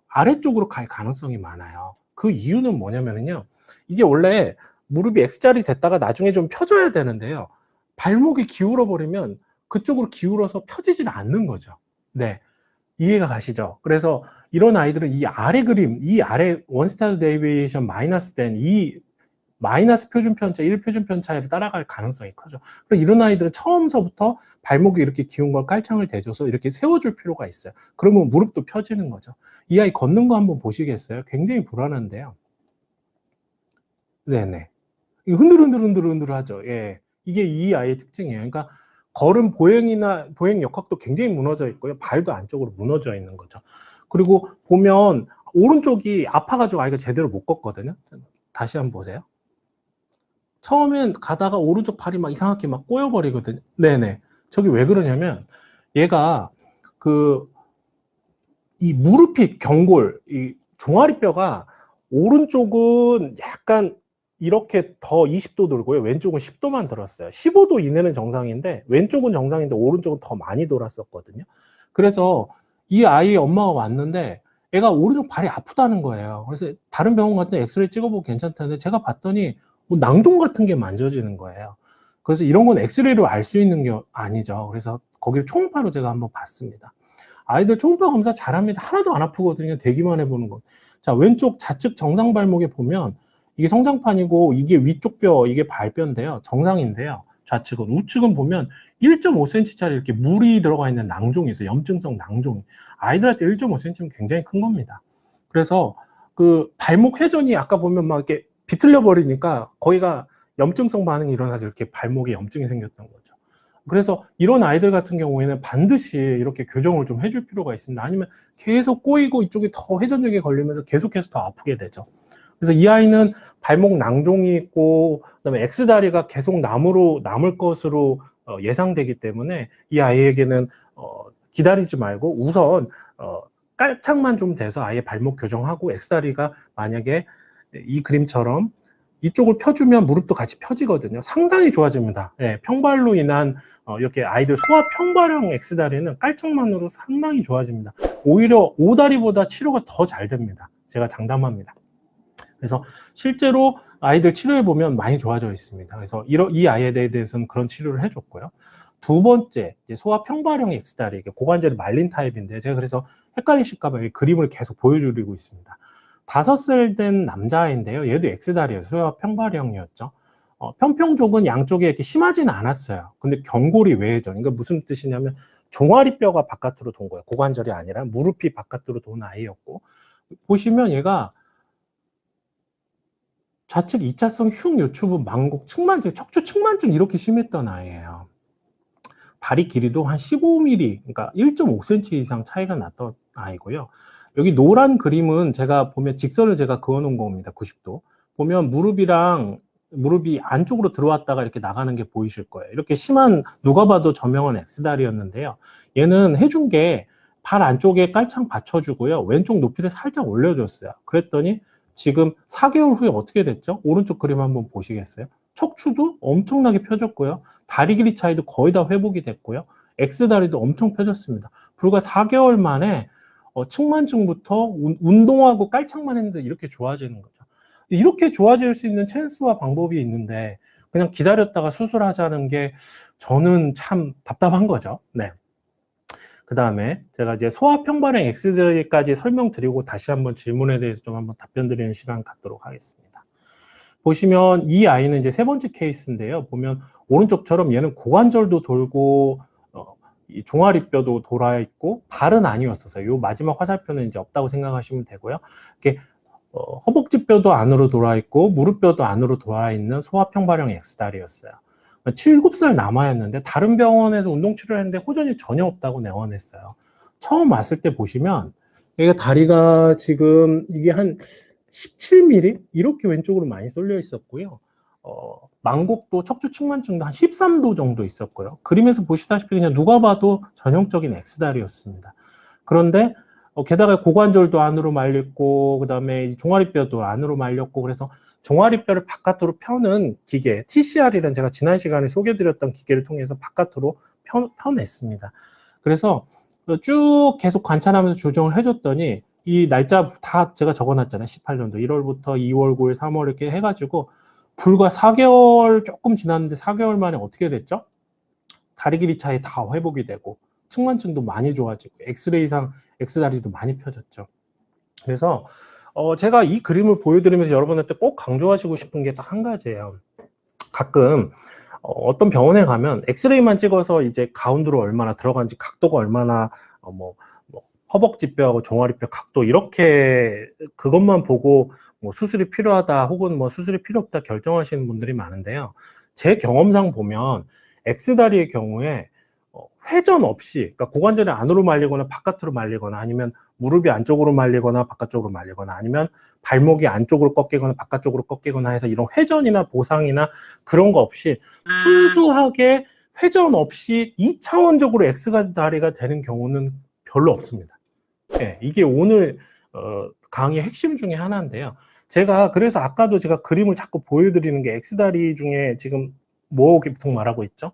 아래쪽으로 갈 가능성이 많아요. 그 이유는 뭐냐면요, 이게 원래 무릎이 X자리 됐다가 나중에 좀 펴져야 되는데요, 발목이 기울어 버리면 그쪽으로 기울어서 펴지질 않는 거죠. 네, 이해가 가시죠? 그래서 이런 아이들은 이 아래 그림, 이 아래 원스타드 데이비에이션 마이너스 된 이 마이너스 표준 편차, 1표준 편차를 따라갈 가능성이 크죠. 그래서 이런 아이들은 처음서부터 발목이 이렇게 기운 걸 깔창을 대줘서 이렇게 세워줄 필요가 있어요. 그러면 무릎도 펴지는 거죠. 이 아이 걷는 거 한번 보시겠어요? 굉장히 불안한데요. 네네. 흔들흔들 하죠. 예. 이게 이 아이의 특징이에요. 그러니까 걸음 보행 역학도 굉장히 무너져 있고요. 발도 안쪽으로 무너져 있는 거죠. 그리고 보면 오른쪽이 아파가지고 아이가 제대로 못 걷거든요. 다시 한번 보세요. 처음엔 가다가 오른쪽 발이 막 이상하게 막 꼬여버리거든요. 네네. 저기 왜 그러냐면 얘가 이 무릎이 경골, 이 종아리뼈가 오른쪽은 약간 이렇게 더 20도 돌고요. 왼쪽은 10도만 돌았어요. 15도 이내는 정상인데 왼쪽은 정상인데 오른쪽은 더 많이 돌았었거든요. 그래서 이 아이 엄마가 왔는데 애가 오른쪽 발이 아프다는 거예요. 그래서 다른 병원 갔더니 엑스레이 찍어보고 괜찮다는데 제가 봤더니 뭐 낭종 같은 게 만져지는 거예요. 그래서 이런 건 엑스레이로 알 수 있는 게 아니죠. 그래서 거기를 초음파로 제가 한번 봤습니다. 아이들 초음파 검사 잘합니다. 하나도 안 아프거든요. 대기만 해보는 것. 자, 왼쪽 좌측 정상 발목에 보면 이게 성장판이고 이게 위쪽 뼈, 이게 발뼈인데요. 정상인데요. 좌측은. 우측은 보면 1.5cm짜리 이렇게 물이 들어가 있는 낭종이 있어요. 염증성 낭종. 아이들한테 1.5cm면 굉장히 큰 겁니다. 그래서 그 발목 회전이 아까 보면 막 이렇게 비틀려 버리니까 거기가 염증성 반응이 일어나서 이렇게 발목에 염증이 생겼던 거죠. 그래서 이런 아이들 같은 경우에는 반드시 이렇게 교정을 좀 해줄 필요가 있습니다. 아니면 계속 꼬이고 이쪽이 더 회전력이 걸리면서 계속해서 더 아프게 되죠. 그래서 이 아이는 발목 낭종이 있고 그다음에 X다리가 계속 남을 것으로 예상되기 때문에 이 아이에게는 기다리지 말고 우선 깔창만 좀 돼서 아예 발목 교정하고 X다리가 만약에 이 그림처럼 이쪽을 펴주면 무릎도 같이 펴지거든요. 상당히 좋아집니다. 예, 평발로 인한 이렇게 아이들 소아 평발형 X다리는 깔창만으로 상당히 좋아집니다. 오히려 O다리보다 치료가 더 잘 됩니다. 제가 장담합니다. 그래서 실제로 아이들 치료해 보면 많이 좋아져 있습니다. 그래서 이 아이에 대해서는 그런 치료를 해줬고요. 두 번째, 이제 소아 평발형 X다리, 고관절이 말린 타입인데 제가 그래서 헷갈리실까봐 그림을 계속 보여드리고 있습니다. 5살 된 남자아이인데요. 얘도 X다리예요. 소아 평발형이었죠. 평평족은 양쪽에 이렇게 심하지는 않았어요. 근데 경골이 외회전. 그러니까 무슨 뜻이냐면 종아리뼈가 바깥으로 돈 거예요. 고관절이 아니라 무릎이 바깥으로 돈 아이였고, 보시면 얘가 좌측 2차성 흉 요추부 망곡 측만증, 척추 측만증 이렇게 심했던 아이예요. 다리 길이도 한 15mm, 그러니까 1.5cm 이상 차이가 났던 아이고요. 여기 노란 그림은 제가 보면 직선을 제가 그어놓은 겁니다. 90도. 보면 무릎이 안쪽으로 들어왔다가 이렇게 나가는 게 보이실 거예요. 이렇게 심한, 누가 봐도 저명한 X다리였는데요. 얘는 해준 게 발 안쪽에 깔창 받쳐주고요. 왼쪽 높이를 살짝 올려줬어요. 그랬더니 지금 4개월 후에 어떻게 됐죠? 오른쪽 그림 한번 보시겠어요? 척추도 엄청나게 펴졌고요. 다리 길이 차이도 거의 다 회복이 됐고요. X다리도 엄청 펴졌습니다. 불과 4개월 만에 측만증부터 운동하고 깔창만 했는데 이렇게 좋아지는 거죠. 이렇게 좋아질 수 있는 찬스와 방법이 있는데 그냥 기다렸다가 수술하자는 게 저는 참 답답한 거죠. 네. 그 다음에 제가 이제 소아평발형 X다리까지 설명드리고 다시 한번 질문에 대해서 좀 한번 답변 드리는 시간 갖도록 하겠습니다. 보시면 이 아이는 이제 세 번째 케이스인데요. 보면 오른쪽처럼 얘는 고관절도 돌고 이 종아리뼈도 돌아 있고 발은 아니었어요. 요 마지막 화살표는 이제 없다고 생각하시면 되고요. 이렇게 허벅지뼈도 안으로 돌아 있고 무릎뼈도 안으로 돌아 있는 소아평발형 X다리였어요. 7살 남아였는데 다른 병원에서 운동치료를 했는데 호전이 전혀 없다고 내원했어요. 처음 왔을 때 보시면 얘가 다리가 지금 이게 한 17mm 이렇게 왼쪽으로 많이 쏠려 있었고요. 망곡도 척추 측만증도 한 13도 정도 있었고요. 그림에서 보시다시피 그냥 누가 봐도 전형적인 X다리였습니다. 그런데 게다가 고관절도 안으로 말렸고 그다음에 종아리뼈도 안으로 말렸고 그래서 종아리뼈를 바깥으로 펴는 기계 TCR이라는 제가 지난 시간에 소개드렸던 기계를 통해서 바깥으로 펴냈습니다. 그래서 쭉 계속 관찰하면서 조정을 해줬더니 이 날짜 다 제가 적어놨잖아요. 18년도 1월부터 2월, 9일, 3월 이렇게 해가지고 불과 4개월 조금 지났는데 4개월 만에 어떻게 됐죠? 다리 길이 차이 다 회복이 되고 측만증도 많이 좋아지고 엑스레이상 X다리도 많이 펴졌죠. 그래서 제가 이 그림을 보여드리면서 여러분한테 꼭 강조하시고 싶은 게 딱 한 가지예요. 가끔 어떤 병원에 가면 엑스레이만 찍어서 이제 가운데로 얼마나 들어간지 각도가 얼마나 뭐 허벅지뼈하고 종아리뼈 각도 이렇게 그것만 보고 뭐 수술이 필요하다 혹은 뭐 수술이 필요 없다 결정하시는 분들이 많은데요. 제 경험상 보면 X다리의 경우에 회전 없이, 그러니까 고관절이 안으로 말리거나 바깥으로 말리거나 아니면 무릎이 안쪽으로 말리거나 바깥쪽으로 말리거나 아니면 발목이 안쪽으로 꺾이거나 바깥쪽으로 꺾이거나 해서 이런 회전이나 보상이나 그런 거 없이 순수하게 회전 없이 2차원적으로 X다리가 되는 경우는 별로 없습니다. 네, 이게 오늘 강의의 핵심 중에 하나인데요. 제가 그래서 아까도 제가 그림을 자꾸 보여드리는 게 X다리 중에 지금 뭐 계속 말하고 있죠?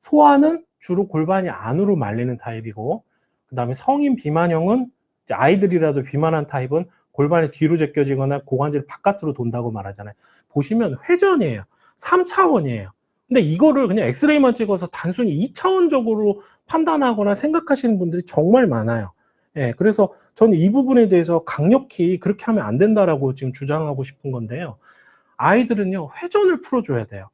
소아는 주로 골반이 안으로 말리는 타입이고 그 다음에 성인 비만형은 이제 아이들이라도 비만한 타입은 골반이 뒤로 제껴지거나 고관절이 바깥으로 돈다고 말하잖아요. 보시면 회전이에요. 3차원이에요. 근데 이거를 그냥 엑스레이만 찍어서 단순히 2차원적으로 판단하거나 생각하시는 분들이 정말 많아요. 예, 그래서 저는 이 부분에 대해서 강력히 그렇게 하면 안 된다라고 지금 주장하고 싶은 건데요. 아이들은요, 회전을 풀어줘야 돼요.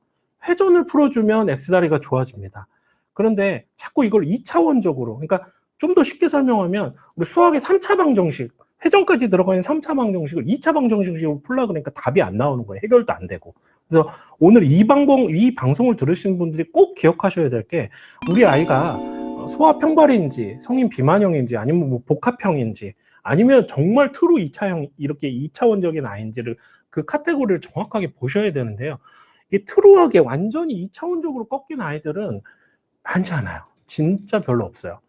회전을 풀어주면 X다리가 좋아집니다. 그런데 자꾸 이걸 2차원적으로, 그러니까 좀 더 쉽게 설명하면 우리 수학의 3차 방정식, 회전까지 들어가 있는 3차 방정식을 2차 방정식으로 풀라 그러니까 답이 안 나오는 거예요. 해결도 안 되고. 그래서 오늘 이 방송을 들으시는 분들이 꼭 기억하셔야 될 게, 우리 아이가 소아평발인지 성인 비만형인지 아니면 뭐 복합형인지 아니면 정말 트루 2차형 이렇게 2차원적인 아이인지를 그 카테고리를 정확하게 보셔야 되는데요. 이게 트루하게 완전히 2차원적으로 꺾인 아이들은 많지 않아요. 진짜 별로 없어요.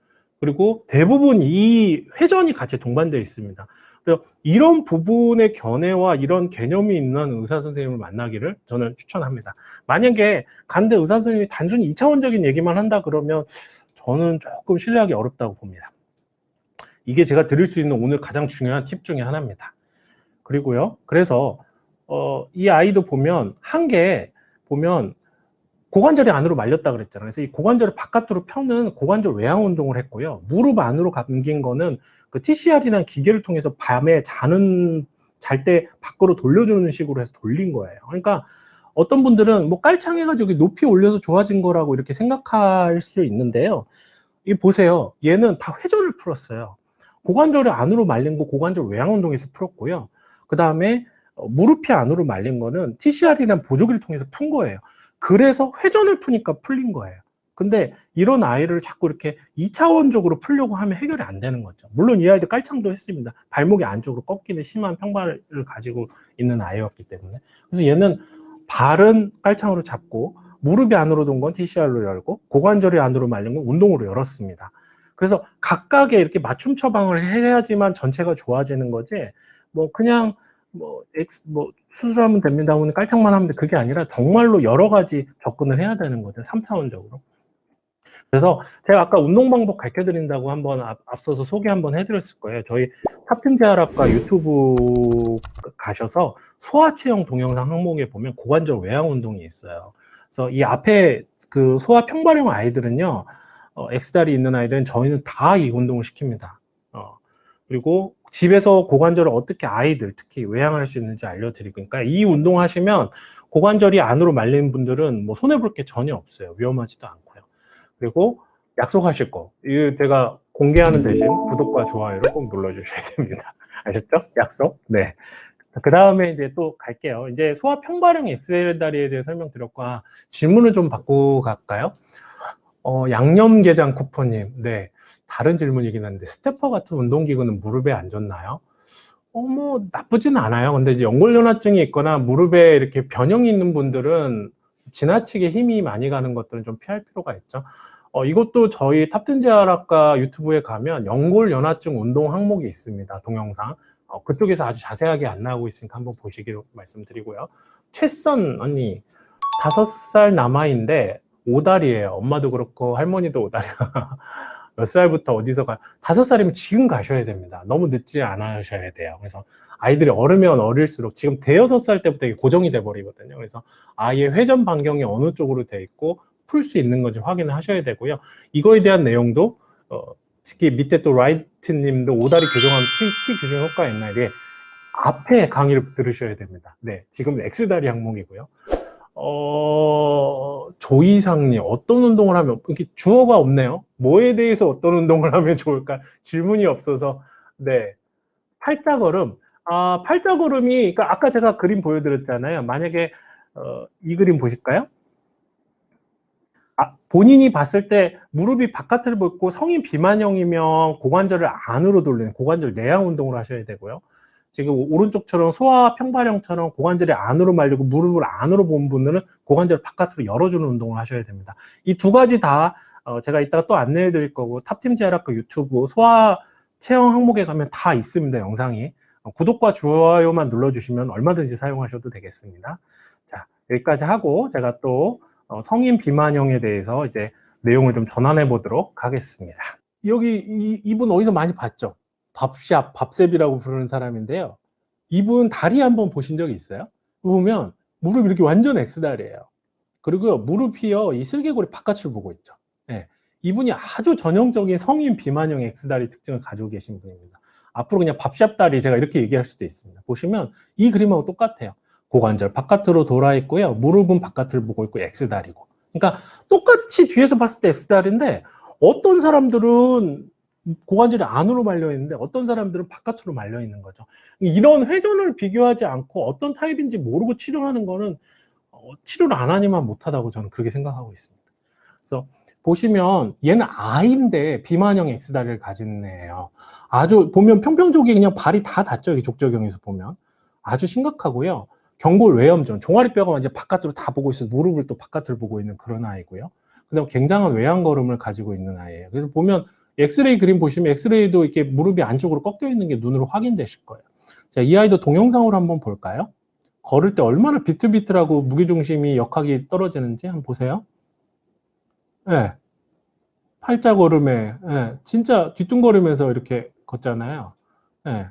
그리고 대부분 이 회전이 같이 동반되어 있습니다. 그래서 이런 부분의 견해와 이런 개념이 있는 의사 선생님을 만나기를 저는 추천합니다. 만약에 간대 의사 선생님이 단순히 2차원적인 얘기만 한다 그러면 저는 조금 신뢰하기 어렵다고 봅니다. 이게 제가 드릴 수 있는 오늘 가장 중요한 팁 중에 하나입니다. 그리고요, 그래서 이 아이도 보면 한 개 보면 고관절이 안으로 말렸다 그랬잖아요. 그래서 이 고관절을 바깥으로 펴는 고관절 외양 운동을 했고요. 무릎 안으로 감긴 거는 그 TCR이라는 기계를 통해서 밤에 잘 때 밖으로 돌려주는 식으로 해서 돌린 거예요. 그러니까 어떤 분들은 뭐 깔창해가지고 높이 올려서 좋아진 거라고 이렇게 생각할 수 있는데요. 이 보세요. 얘는 다 회전을 풀었어요. 고관절이 안으로 말린 거 고관절 외양 운동에서 풀었고요. 그 다음에 무릎이 안으로 말린 거는 TCR이라는 보조기를 통해서 푼 거예요. 그래서 회전을 푸니까 풀린 거예요. 근데 이런 아이를 자꾸 이렇게 2차원적으로 풀려고 하면 해결이 안 되는 거죠. 물론 이 아이도 깔창도 했습니다. 발목이 안쪽으로 꺾이는 심한 평발을 가지고 있는 아이였기 때문에. 그래서 얘는 발은 깔창으로 잡고 무릎이 안으로 돈 건 TCR로 열고 고관절이 안으로 말린 건 운동으로 열었습니다. 그래서 각각의 이렇게 맞춤 처방을 해야지만 전체가 좋아지는 거지, 뭐 그냥 뭐 수술하면 됩니다 하면 깔창만 하면 돼, 그게 아니라 정말로 여러 가지 접근을 해야 되는 거죠. 3차원적으로. 그래서 제가 아까 운동 방법 가르쳐 드린다고 한번 앞서서 소개 한번 해드렸을 거예요. 저희 탑팀재활학과 유튜브 가셔서 소아체형 동영상 항목에 보면 고관절 외양 운동이 있어요. 그래서 이 앞에 그 소아 평발형 아이들은요, X다리 있는 아이들은 저희는 다 이 운동을 시킵니다. 그리고 집에서 고관절을 어떻게 아이들 특히 외양할 수 있는지 알려드리고, 그러니까 이 운동 하시면 고관절이 안으로 말리는 분들은 뭐 손해볼 게 전혀 없어요. 위험하지도 않고요. 그리고 약속하실 거, 이거 제가 공개하는 대신 구독과 좋아요를 꼭 눌러주셔야 됩니다. 아셨죠? 약속? 네. 그 다음에 이제 또 갈게요. 이제 소아 평발형 X다리에 대해 설명드렸고, 질문을 좀 받고 갈까요? 양념게장 쿠퍼님, 네. 다른 질문이긴 한데, 스테퍼 같은 운동기구는 무릎에 안 좋나요? 뭐, 나쁘진 않아요. 근데 이제 연골연화증이 있거나 무릎에 이렇게 변형이 있는 분들은 지나치게 힘이 많이 가는 것들은 좀 피할 필요가 있죠. 이것도 저희 탑텐재활학과 유튜브에 가면 연골연화증 운동 항목이 있습니다. 동영상. 그쪽에서 아주 자세하게 안나오고 있으니까 한번 보시기로 말씀드리고요. 최선 언니, 5살 남아인데 오다리예요. 엄마도 그렇고 할머니도 오다리야. 몇 살부터 어디서 5살이면 지금 가셔야 됩니다. 너무 늦지 않으셔야 돼요. 그래서 아이들이 어리면 어릴수록 지금 대여섯 살 때부터 이게 고정이 돼 버리거든요. 그래서 아이의 회전 반경이 어느 쪽으로 돼 있고 풀 수 있는 건지 확인을 하셔야 되고요. 이거에 대한 내용도 특히 밑에 또 라이트님도 오다리 교정하면 키 교정 효과가 있나, 이게 앞에 강의를 들으셔야 됩니다. 네, 지금 X다리 항목이고요. 조이상님, 어떤 운동을 하면, 이렇게 주어가 없네요. 뭐에 대해서 어떤 운동을 하면 좋을까? 질문이 없어서. 네. 팔자걸음. 팔자걸음이, 그러니까 아까 제가 그림 보여드렸잖아요. 만약에, 이 그림 보실까요? 본인이 봤을 때 무릎이 바깥을 벗고 성인 비만형이면 고관절을 안으로 돌리는 고관절 내양 운동을 하셔야 되고요. 지금 오른쪽처럼 소아 평발형처럼 고관절이 안으로 말리고 무릎을 안으로 본 분들은 고관절 바깥으로 열어주는 운동을 하셔야 됩니다. 이 두 가지 다 제가 이따가 또 안내해 드릴 거고, 탑팀 재활학과 유튜브 소아 체형 항목에 가면 다 있습니다. 영상이. 구독과 좋아요만 눌러주시면 얼마든지 사용하셔도 되겠습니다. 자, 여기까지 하고 제가 또 성인 비만형에 대해서 이제 내용을 좀 전환해 보도록 하겠습니다. 여기 이분 어디서 많이 봤죠? 밥샵, 밥셉이라고 부르는 사람인데요. 이분 다리 한번 보신 적이 있어요? 보면 무릎이 이렇게 완전 X다리예요. 그리고요, 무릎이요, 이 슬개골이 바깥을 보고 있죠. 네. 이분이 아주 전형적인 성인 비만형 X다리 특징을 가지고 계신 분입니다. 앞으로 그냥 밥샵 다리 제가 이렇게 얘기할 수도 있습니다. 보시면 이 그림하고 똑같아요. 고관절 바깥으로 돌아 있고요. 무릎은 바깥을 보고 있고 X다리고. 그러니까 똑같이 뒤에서 봤을 때 X다리인데 어떤 사람들은 고관절이 안으로 말려 있는데 어떤 사람들은 바깥으로 말려 있는 거죠. 이런 회전을 비교하지 않고 어떤 타입인지 모르고 치료하는 거는 치료를 안 하니만 못하다고 저는 그렇게 생각하고 있습니다. 그래서 보시면 얘는 I인데 비만형 X다리를 가진 애예요. 아주 보면 평평족이 그냥 발이 다 닿죠. 여기 족저경에서 보면. 아주 심각하고요. 경골 외염증, 종아리뼈가 완전 바깥으로 다 보고 있어서 무릎을 또 바깥을 보고 있는 그런 아이고요. 그다음 굉장한 외양걸음을 가지고 있는 아이예요. 그래서 보면 엑스레이 그림 보시면 엑스레이도 이렇게 무릎이 안쪽으로 꺾여 있는 게 눈으로 확인되실 거예요. 자, 이 아이도 동영상으로 한번 볼까요? 걸을 때 얼마나 비틀비틀하고 무게중심이 역학이 떨어지는지 한번 보세요. 네. 팔자걸음에, 네. 진짜 뒤뚱거리면서 이렇게 걷잖아요. 네.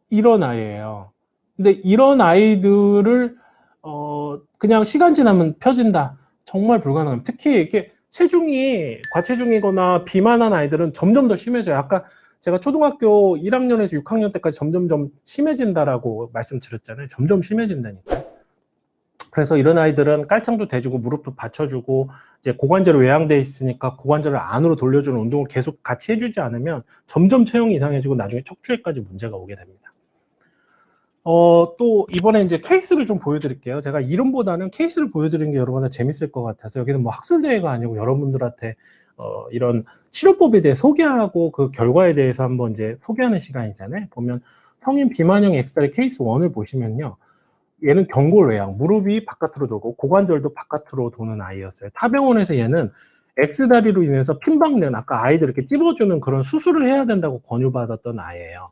이런 아이예요. 근데 이런 아이들을 그냥 시간 지나면 펴진다. 정말 불가능합니다. 특히 이렇게 체중이 과체중이거나 비만한 아이들은 점점 더 심해져요. 아까 제가 초등학교 1학년에서 6학년 때까지 점점점 심해진다라고 말씀드렸잖아요. 점점 심해진다니까요. 그래서 이런 아이들은 깔창도 대주고 무릎도 받쳐주고 이제 고관절이 외양돼 있으니까 고관절을 안으로 돌려주는 운동을 계속 같이 해주지 않으면 점점 체형이 이상해지고 나중에 척추에까지 문제가 오게 됩니다. 또 이번에 이제 케이스를 좀 보여드릴게요. 제가 이름보다는 케이스를 보여드리는 게 여러분들 재밌을 것 같아서 여기는 뭐 학술대회가 아니고 여러분들한테 이런 치료법에 대해 소개하고 그 결과에 대해서 한번 이제 소개하는 시간이잖아요. 보면 성인 비만형 X다리 케이스 1을 보시면요. 얘는 경골 외양, 무릎이 바깥으로 돌고 고관절도 바깥으로 도는 아이였어요. 타병원에서 얘는 X다리로 인해서 핀박는 아까 아이들 이렇게 찝어주는 그런 수술을 해야 된다고 권유받았던 아이예요.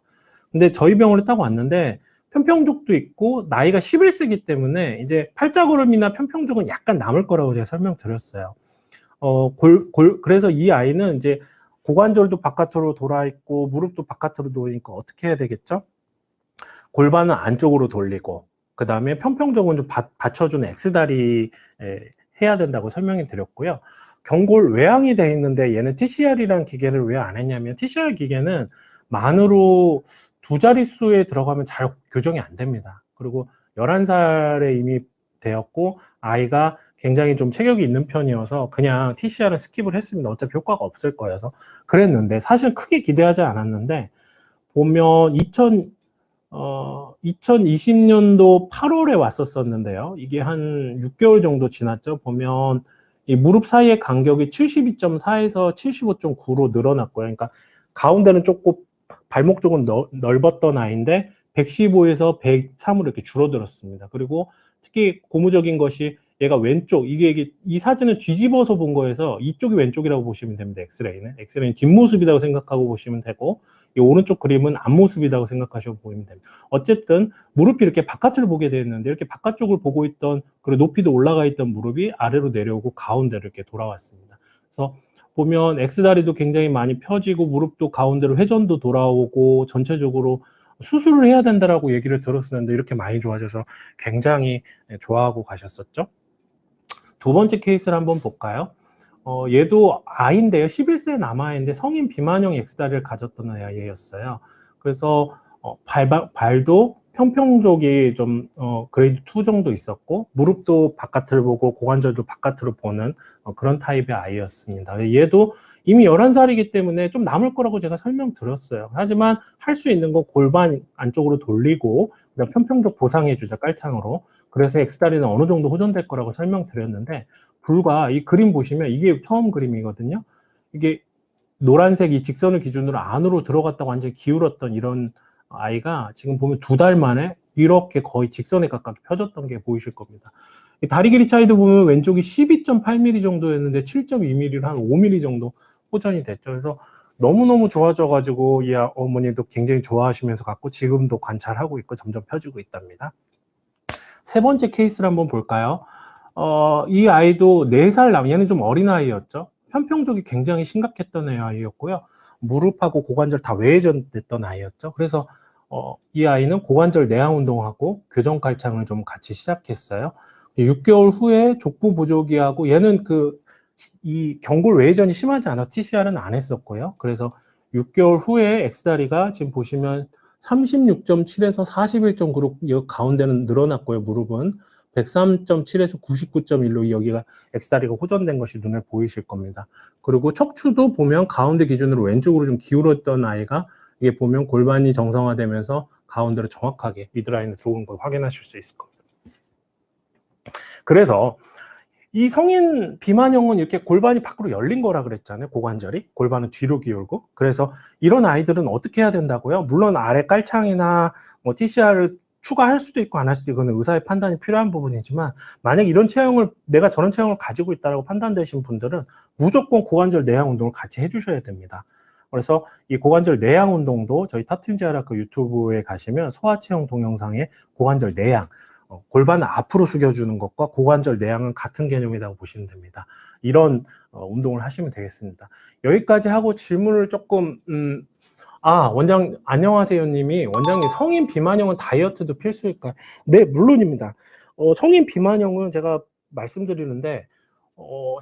근데 저희 병원에 딱 왔는데 편평족도 있고 나이가 11세기 때문에 이제 팔자걸음이나 편평족은 약간 남을 거라고 제가 설명드렸어요. 그래서 이 아이는 이제 고관절도 바깥으로 돌아 있고 무릎도 바깥으로 돌리니까 어떻게 해야 되겠죠? 골반은 안쪽으로 돌리고 그 다음에 편평족은 좀 받쳐주는 X다리 해야 된다고 설명해 드렸고요. 경골 외양이 돼 있는데 얘는 TCR이라는 기계를 왜 안 했냐면 TCR 기계는 만으로 두 자릿수에 들어가면 잘 교정이 안 됩니다. 그리고 11살에 이미 되었고 아이가 굉장히 좀 체격이 있는 편이어서 그냥 TCR은 스킵을 했습니다. 어차피 효과가 없을 거여서 그랬는데 사실 크게 기대하지 않았는데 보면 2020년도 8월에 왔었었는데요. 이게 한 6개월 정도 지났죠. 보면 이 무릎 사이의 간격이 72.4에서 75.9로 늘어났고요. 그러니까 가운데는 조금 발목 쪽은 넓었던 아이인데 115에서 103으로 이렇게 줄어들었습니다. 그리고 특히 고무적인 것이 얘가 왼쪽, 이 사진을 뒤집어서 본 거에서 이쪽이 왼쪽이라고 보시면 됩니다. 엑스레이는 뒷모습이라고 생각하고 보시면 되고 이 오른쪽 그림은 앞모습이라고 생각하시고 보시면 됩니다. 어쨌든 무릎이 이렇게 바깥을 보게 되었는데 이렇게 바깥쪽을 보고 있던 그리고 높이도 올라가 있던 무릎이 아래로 내려오고 가운데로 이렇게 돌아왔습니다. 그래서 보면 X다리도 굉장히 많이 펴지고 무릎도 가운데로 회전도 돌아오고 전체적으로 수술을 해야 된다라고 얘기를 들었었는데 이렇게 많이 좋아져서 굉장히 좋아하고 가셨었죠. 두 번째 케이스를 한번 볼까요? 얘도 아이인데요. 11세 남아있는데 성인 비만형 X다리를 가졌던 아이였어요. 그래서 발도 평평족이 좀 그레이드 2 정도 있었고 무릎도 바깥을 보고 고관절도 바깥으로 보는 그런 타입의 아이였습니다. 얘도 이미 11살이기 때문에 좀 남을 거라고 제가 설명드렸어요. 하지만 할 수 있는 건 골반 안쪽으로 돌리고 그다음 편평족 보상해주자 깔창으로. 그래서 X다리는 어느 정도 호전될 거라고 설명드렸는데 불과 이 그림 보시면 이게 처음 그림이거든요. 이게 노란색 이 직선을 기준으로 안으로 들어갔다고 완전히 기울었던 이런 아이가 지금 보면 2달 만에 이렇게 거의 직선에 가깝게 펴졌던 게 보이실 겁니다. 다리 길이 차이도 보면 왼쪽이 12.8mm 정도였는데 7.2mm로 한 5mm 정도 호전이 됐죠. 그래서 너무너무 좋아져가지고 이 어머니도 굉장히 좋아하시면서 갖고 지금도 관찰하고 있고 점점 펴지고 있답니다. 세 번째 케이스를 한번 볼까요? 이 아이도 4살 얘는 좀 어린 아이였죠. 편평족이 굉장히 심각했던 아이였고요. 무릎하고 고관절 다 외회전됐던 아이였죠. 그래서 이 아이는 고관절 내양 운동하고 교정 갈창을 좀 같이 시작했어요. 6개월 후에 족부 보조기하고 얘는 이 경골 외회전이 심하지 않아서 TCR은 안 했었고요. 그래서 6개월 후에 X다리가 지금 보시면 36.7에서 41.9로 가운데는 늘어났고요. 무릎은 103.7에서 99.1로 여기가 X다리가 호전된 것이 눈에 보이실 겁니다. 그리고 척추도 보면 가운데 기준으로 왼쪽으로 좀 기울었던 아이가 이게 보면 골반이 정상화되면서 가운데로 정확하게 미드라인에 들어오는 걸 확인하실 수 있을 겁니다. 그래서 이 성인 비만형은 이렇게 골반이 밖으로 열린 거라 그랬잖아요. 고관절이. 골반은 뒤로 기울고. 그래서 이런 아이들은 어떻게 해야 된다고요? 물론 아래 깔창이나 뭐 TCR을 추가할 수도 있고 안 할 수도 있고 그건 의사의 판단이 필요한 부분이지만 만약 이런 체형을 내가 저런 체형을 가지고 있다고 판단되신 분들은 무조건 고관절 내양 운동을 같이 해주셔야 됩니다. 그래서 이 고관절 내양 운동도 저희 탑팀제아라 그 유튜브에 가시면 소아체형 동영상에 고관절 내양 골반을 앞으로 숙여주는 것과 고관절 내양은 같은 개념이라고 보시면 됩니다. 이런 운동을 하시면 되겠습니다. 여기까지 하고 질문을 조금 원장 안녕하세요 님이 원장님 성인 비만형은 다이어트도 필수일까요? 네 물론입니다. 성인 비만형은 제가 말씀드리는데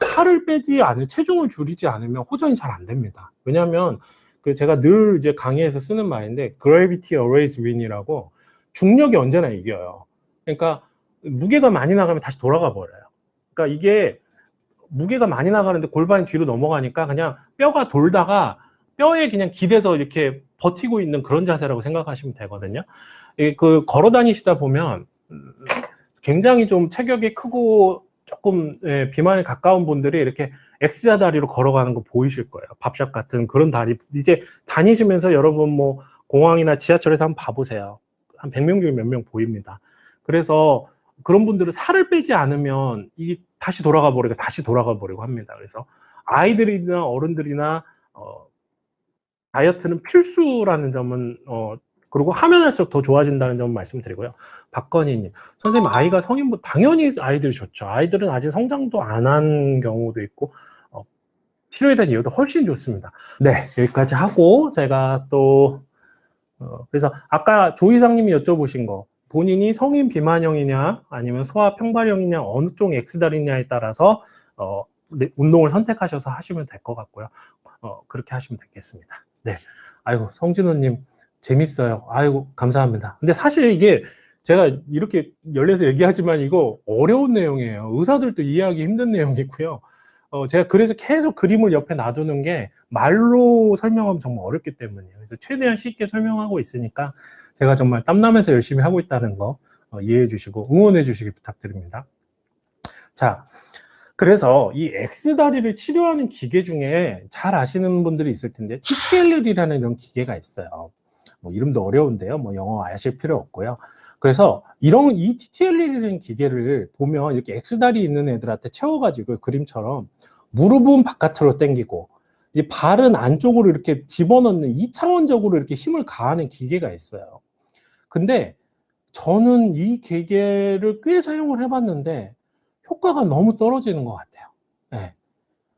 살을 빼지 않으면 체중을 줄이지 않으면 호전이 잘 안 됩니다. 왜냐하면 그 제가 늘 이제 강의에서 쓰는 말인데 gravity always win이라고 중력이 언제나 이겨요. 그러니까 무게가 많이 나가면 다시 돌아가 버려요. 그러니까 이게 무게가 많이 나가는데 골반이 뒤로 넘어가니까 그냥 뼈가 돌다가 뼈에 그냥 기대서 이렇게 버티고 있는 그런 자세라고 생각하시면 되거든요. 그 걸어 다니시다 보면 굉장히 좀 체격이 크고 조금 비만에 가까운 분들이 이렇게 X자 다리로 걸어가는 거 보이실 거예요. 밥샵 같은 그런 다리. 이제 다니시면서 여러분 뭐 공항이나 지하철에서 한번 봐보세요. 한 100명 중에 몇 명 보입니다. 그래서 그런 분들은 살을 빼지 않으면 이 다시 돌아가 버리고 합니다. 그래서 아이들이나 어른들이나 다이어트는 필수라는 점은 그리고 하면 할수록 더 좋아진다는 점을 말씀드리고요. 박건희님, 선생님 아이가 성인보다 당연히 아이들이 좋죠. 아이들은 아직 성장도 안 한 경우도 있고 치료에 대한 이유도 훨씬 좋습니다. 네, 여기까지 하고 제가 또 그래서 아까 조 이상님이 여쭤보신 거 본인이 성인 비만형이냐 아니면 소아 평발형이냐 어느 쪽 X다리냐에 따라서 운동을 선택하셔서 하시면 될 것 같고요. 그렇게 하시면 되겠습니다. 네, 아이고 성진호님 재밌어요. 아이고 감사합니다. 근데 사실 이게 제가 이렇게 열려서 얘기하지만 이거 어려운 내용이에요. 의사들도 이해하기 힘든 내용이고요. 제가 그래서 계속 그림을 옆에 놔두는 게 말로 설명하면 정말 어렵기 때문이에요. 그래서 최대한 쉽게 설명하고 있으니까 제가 정말 땀나면서 열심히 하고 있다는 거 이해해 주시고 응원해 주시기 부탁드립니다. 자, 그래서 이 X다리를 치료하는 기계 중에 잘 아시는 분들이 있을 텐데 TTL이라는 이런 기계가 있어요. 뭐 이름도 어려운데요. 뭐 영어 아실 필요 없고요. 그래서 이 TTL이라는 기계를 보면 이렇게 X다리 있는 애들한테 채워가지고 그림처럼 무릎은 바깥으로 당기고 이 발은 안쪽으로 이렇게 집어넣는 2차원적으로 이렇게 힘을 가하는 기계가 있어요. 근데 저는 이 기계를 꽤 사용을 해봤는데 효과가 너무 떨어지는 것 같아요. 네.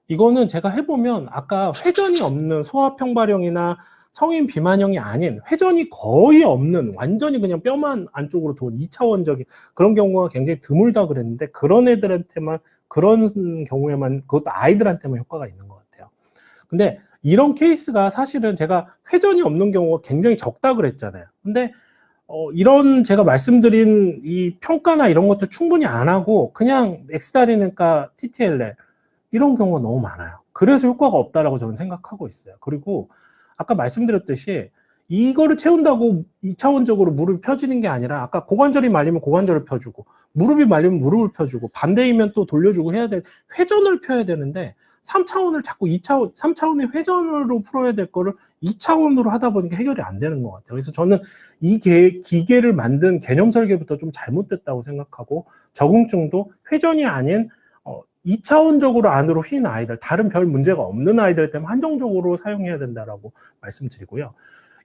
이거는 제가 해보면 아까 회전이 없는 소아평발형이나 성인 비만형이 아닌 회전이 거의 없는 완전히 그냥 뼈만 안쪽으로 돈 2차원적인 그런 경우가 굉장히 드물다 그랬는데 그런 애들한테만 그런 경우에만 그것도 아이들한테만 효과가 있는 것 같아요. 근데 이런 케이스가 사실은 제가 회전이 없는 경우가 굉장히 적다 그랬잖아요. 근데 이런 제가 말씀드린 이 평가나 이런 것도 충분히 안 하고 그냥 X다리니까 TTL에 이런 경우가 너무 많아요. 그래서 효과가 없다라고 저는 생각하고 있어요. 그리고 아까 말씀드렸듯이 이거를 채운다고 2차원적으로 무릎이 펴지는 게 아니라 아까 고관절이 말리면 고관절을 펴주고 무릎이 말리면 무릎을 펴주고 반대이면 또 돌려주고 해야 돼. 회전을 펴야 되는데 3차원을 자꾸 3차원의 회전으로 풀어야 될 거를 2차원으로 하다 보니까 해결이 안 되는 것 같아요. 그래서 저는 이 기계를 만든 개념 설계부터 좀 잘못됐다고 생각하고 적응증도 회전이 아닌 2차원적으로 안으로 휜 아이들, 다른 별 문제가 없는 아이들 때문에 한정적으로 사용해야 된다라고 말씀드리고요.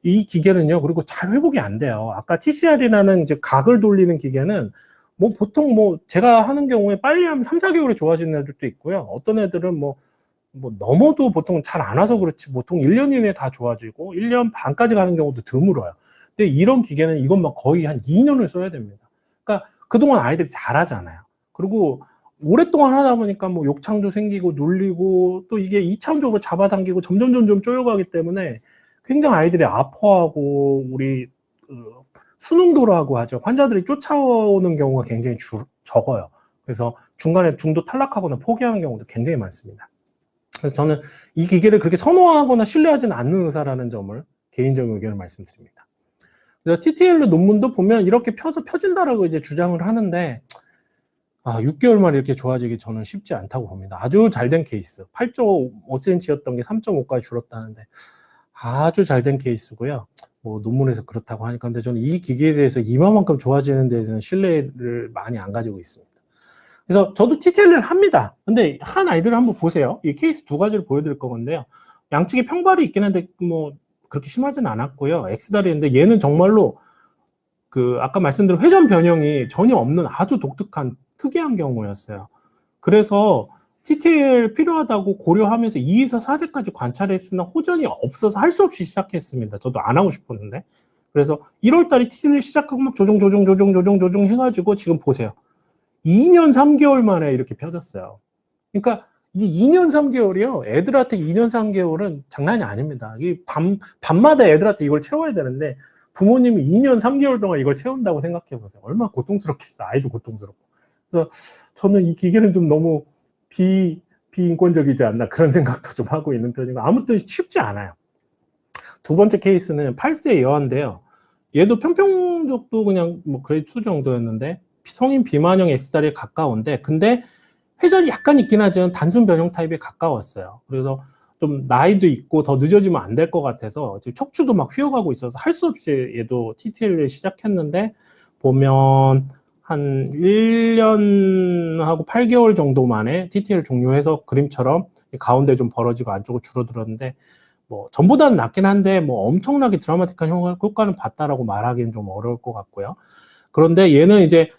이 기계는요, 그리고 잘 회복이 안 돼요. 아까 TCR이라는 이제 각을 돌리는 기계는 뭐 보통 뭐 제가 하는 경우에 빨리 하면 3, 4개월에 좋아지는 애들도 있고요. 어떤 애들은 뭐 넘어도 보통 잘 안 와서 그렇지 보통 1년 이내에 다 좋아지고 1년 반까지 가는 경우도 드물어요. 근데 이런 기계는 이것만 거의 한 2년을 써야 됩니다. 그러니까 그동안 아이들이 잘하잖아요. 그리고 오랫동안 하다 보니까 뭐 욕창도 생기고 눌리고 또 이게 2차원적으로 잡아당기고 점점 쪼여가기 때문에 굉장히 아이들이 아파하고 우리 수능도라고 하죠. 환자들이 쫓아오는 경우가 굉장히 적어요. 그래서 중간에 중도 탈락하거나 포기하는 경우도 굉장히 많습니다. 그래서 저는 이 기계를 그렇게 선호하거나 신뢰하지는 않는 의사라는 점을 개인적인 의견을 말씀드립니다. 그래서 TTL 논문도 보면 이렇게 펴진다라고 이제 주장을 하는데, 6개월 만에 이렇게 좋아지기 저는 쉽지 않다고 봅니다. 아주 잘된 케이스. 8.5cm였던 게 3.5까지 줄었다는데 아주 잘된 케이스고요. 뭐 논문에서 그렇다고 하니까. 근데 저는 이 기계에 대해서 이만큼 좋아지는 데에서는 신뢰를 많이 안 가지고 있습니다. 그래서 저도 TTL을 합니다. 근데 한 아이들을 한번 보세요. 이 케이스 두 가지를 보여드릴 건데요. 양측에 평발이 있긴 한데 뭐 그렇게 심하지는 않았고요. X다리인데 얘는 정말로 아까 말씀드린 회전 변형이 전혀 없는 아주 독특한 특이한 경우였어요. 그래서 TTL 필요하다고 고려하면서 2에서 4세까지 관찰했으나 호전이 없어서 할 수 없이 시작했습니다. 저도 안 하고 싶었는데. 그래서 1월달에 TTL 시작하고 막 조정 해가지고 지금 보세요. 2년 3개월 만에 이렇게 펴졌어요. 그러니까 이게 2년 3개월이요. 애들한테 2년 3개월은 장난이 아닙니다. 이게 밤마다 애들한테 이걸 채워야 되는데 부모님이 2년 3개월 동안 이걸 채운다고 생각해 보세요. 얼마나 고통스럽겠어. 아이도 고통스럽고. 그래서 저는 이 기계는 좀 너무 비인권적이지 않나 그런 생각도 좀 하고 있는 편이고, 아무튼 쉽지 않아요. 두 번째 케이스는 8세 여아인데요. 얘도 평평적도 그냥 뭐 그레이드 2 정도였는데 성인 비만형 X다리에 가까운데, 근데 회전이 약간 있긴 하지만 단순 변형 타입에 가까웠어요. 그래서 좀 나이도 있고 더 늦어지면 안 될 것 같아서 지금 척추도 막 휘어가고 있어서 할 수 없이 얘도 TTL을 시작했는데, 보면 한 1년하고 8개월 정도 만에 TTL 종료해서 그림처럼 가운데 좀 벌어지고 안쪽으로 줄어들었는데, 뭐 전보다는 낫긴 한데 뭐 엄청나게 드라마틱한 효과는 봤다라고 말하기는 좀 어려울 것 같고요. 그런데 얘는 이제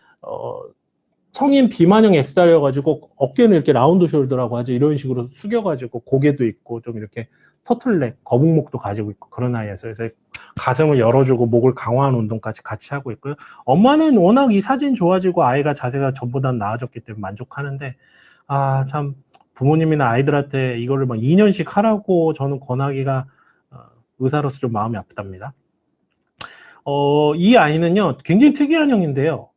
성인 비만형 X다리여가지고 어깨는 이렇게 라운드 숄더라고 하죠. 이런 식으로 숙여가지고 고개도 있고 좀 이렇게 터틀넥, 거북목도 가지고 있고 그런 아이였어요. 그래서 가슴을 열어주고 목을 강화하는 운동까지 같이 하고 있고요. 엄마는 워낙 이 사진 좋아지고 아이가 자세가 전보다 나아졌기 때문에 만족하는데, 참 부모님이나 아이들한테 이거를 막 2년씩 하라고 저는 권하기가 의사로서 좀 마음이 아프답니다. 이 아이는요 굉장히 특이한 형인데요.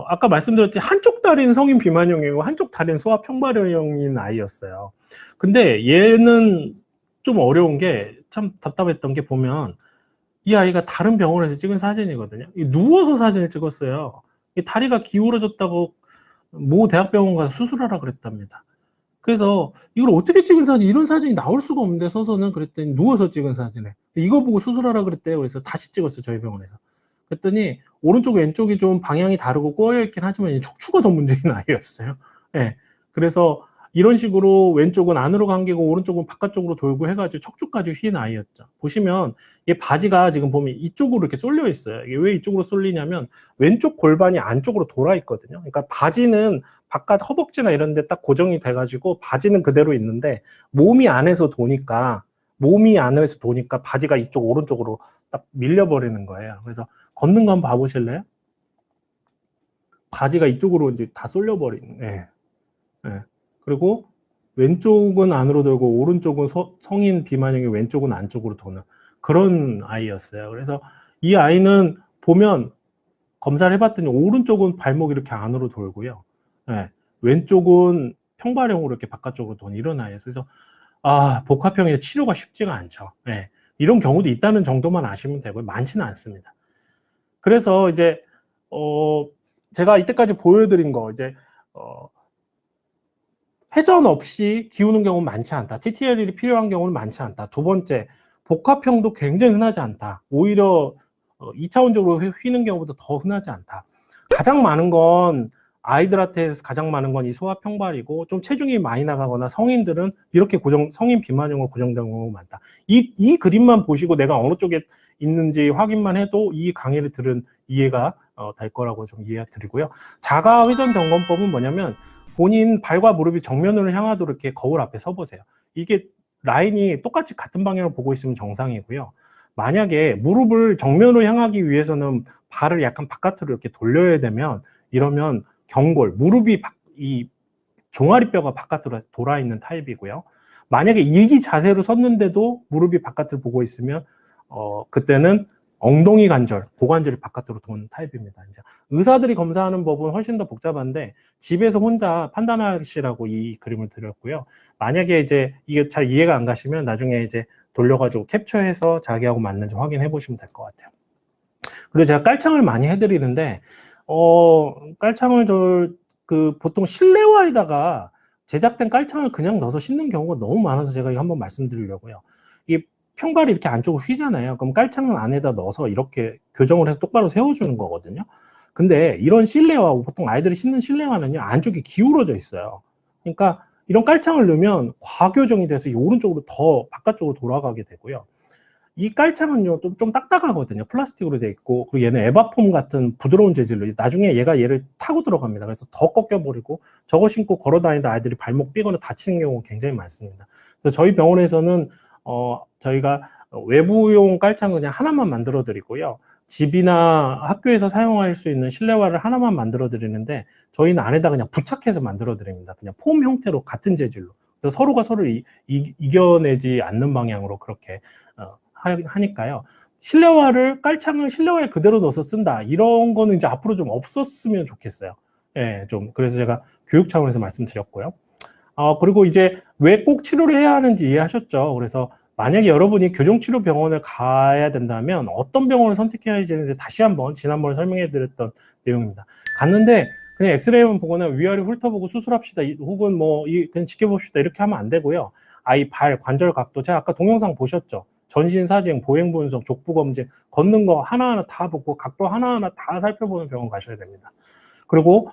아까 말씀드렸지 한쪽 다리는 성인 비만형이고 한쪽 다리는 소아 평발형인 아이였어요. 근데 얘는 좀 어려운 게, 참 답답했던 게, 보면 이 아이가 다른 병원에서 찍은 사진이거든요. 누워서 사진을 찍었어요. 다리가 기울어졌다고 모 대학병원 가서 수술하라 그랬답니다. 그래서 이걸 어떻게 찍은 사진, 이런 사진이 나올 수가 없는데 서서는, 그랬더니 누워서 찍은 사진에 이거 보고 수술하라 그랬대요. 그래서 다시 찍었어요, 저희 병원에서. 그랬더니 오른쪽 왼쪽이 좀 방향이 다르고 꼬여있긴 하지만 척추가 더 문제인 아이였어요. 네. 그래서 이런 식으로 왼쪽은 안으로 감기고 오른쪽은 바깥쪽으로 돌고 해가지고 척추까지 휘인 아이였죠. 보시면 얘 바지가 지금 보면 이쪽으로 이렇게 쏠려 있어요. 이게 왜 이쪽으로 쏠리냐면 왼쪽 골반이 안쪽으로 돌아 있거든요. 그러니까 바지는 바깥 허벅지나 이런 데 딱 고정이 돼가지고 바지는 그대로 있는데 몸이 안에서 도니까 바지가 이쪽 오른쪽으로 딱 밀려버리는 거예요. 그래서 걷는 거 한번 봐보실래요? 바지가 이쪽으로 이제 다 쏠려버리는. 네. 네. 그리고 왼쪽은 안으로 돌고 오른쪽은 성인 비만형이 왼쪽은 안쪽으로 도는 그런 아이였어요. 그래서 이 아이는 보면 검사를 해봤더니 오른쪽은 발목이 이렇게 안으로 돌고요. 네. 왼쪽은 평발형으로 이렇게 바깥쪽으로 도는 이런 아이였어요. 그래서 복합형의 치료가 쉽지가 않죠. 네. 이런 경우도 있다는 정도만 아시면 되고요. 많지는 않습니다. 그래서 이제 제가 이때까지 보여드린 거, 이제 회전 없이 기우는 경우는 많지 않다. TTL이 필요한 경우는 많지 않다. 두 번째, 복합형도 굉장히 흔하지 않다. 오히려 2차원적으로 휘는 경우보다 더 흔하지 않다. 가장 많은 건 아이들한테 가장 많은 건 이 소아 평발이고, 좀 체중이 많이 나가거나 성인들은 이렇게 성인 비만형으로 고정된 경우가 많다. 이 그림만 보시고 내가 어느 쪽에 있는지 확인만 해도 이 강의를 들은 이해가 될 거라고 좀 이해드리고요. 자가 회전 점검법은 뭐냐면, 본인 발과 무릎이 정면으로 향하도록 이렇게 거울 앞에 서보세요. 이게 라인이 똑같이 같은 방향을 보고 있으면 정상이고요. 만약에 무릎을 정면으로 향하기 위해서는 발을 약간 바깥으로 이렇게 돌려야 되면, 이러면 경골, 무릎이 이 종아리뼈가 바깥으로 돌아 있는 타입이고요. 만약에 이 자세로 섰는데도 무릎이 바깥을 보고 있으면 그때는 엉덩이 관절, 고관절이 바깥으로 도는 타입입니다. 이제 의사들이 검사하는 법은 훨씬 더 복잡한데 집에서 혼자 판단하시라고 이 그림을 드렸고요. 만약에 이제 이게 잘 이해가 안 가시면 나중에 이제 돌려가지고 캡처해서 자기하고 맞는지 확인해 보시면 될 것 같아요. 그리고 제가 깔창을 많이 해드리는데 깔창을 보통 실내화에다가 제작된 깔창을 그냥 넣어서 신는 경우가 너무 많아서 제가 이거 한번 말씀드리려고요. 이 평발이 이렇게 안쪽으로 휘잖아요. 그럼 깔창을 안에다 넣어서 이렇게 교정을 해서 똑바로 세워주는 거거든요. 근데 이런 실내화, 보통 아이들이 신는 실내화는요, 안쪽이 기울어져 있어요. 그러니까 이런 깔창을 넣으면 과교정이 돼서 이 오른쪽으로 더 바깥쪽으로 돌아가게 되고요. 이 깔창은요, 좀 딱딱하거든요. 플라스틱으로 되어 있고, 그리고 얘는 에바폼 같은 부드러운 재질로, 나중에 얘를 타고 들어갑니다. 그래서 더 꺾여버리고, 저거 신고 걸어 다니다 아이들이 발목 삐거나 다치는 경우가 굉장히 많습니다. 그래서 저희 병원에서는, 저희가 외부용 깔창은 그냥 하나만 만들어 드리고요. 집이나 학교에서 사용할 수 있는 실내화를 하나만 만들어 드리는데, 저희는 안에다 그냥 부착해서 만들어 드립니다. 그냥 폼 형태로 같은 재질로. 그래서 서로가 서로를 이겨내지 않는 방향으로 그렇게, 하니까요. 깔창을 실내화에 그대로 넣어서 쓴다. 이런 거는 이제 앞으로 좀 없었으면 좋겠어요. 예, 그래서 제가 교육 차원에서 말씀드렸고요. 그리고 이제 왜 꼭 치료를 해야 하는지 이해하셨죠? 그래서 만약에 여러분이 교정치료병원을 가야 된다면 어떤 병원을 선택해야 되는지 다시 한번 지난번에 설명해 드렸던 내용입니다. 갔는데 그냥 엑스레이만 보거나 위아래 훑어보고 수술합시다. 혹은 그냥 지켜봅시다. 이렇게 하면 안 되고요. 아이 발, 관절 각도, 제가 아까 동영상 보셨죠? 전신 사진, 보행 분석, 족부 검진, 걷는 거 하나하나 다 보고 각도 하나하나 다 살펴보는 병원 가셔야 됩니다. 그리고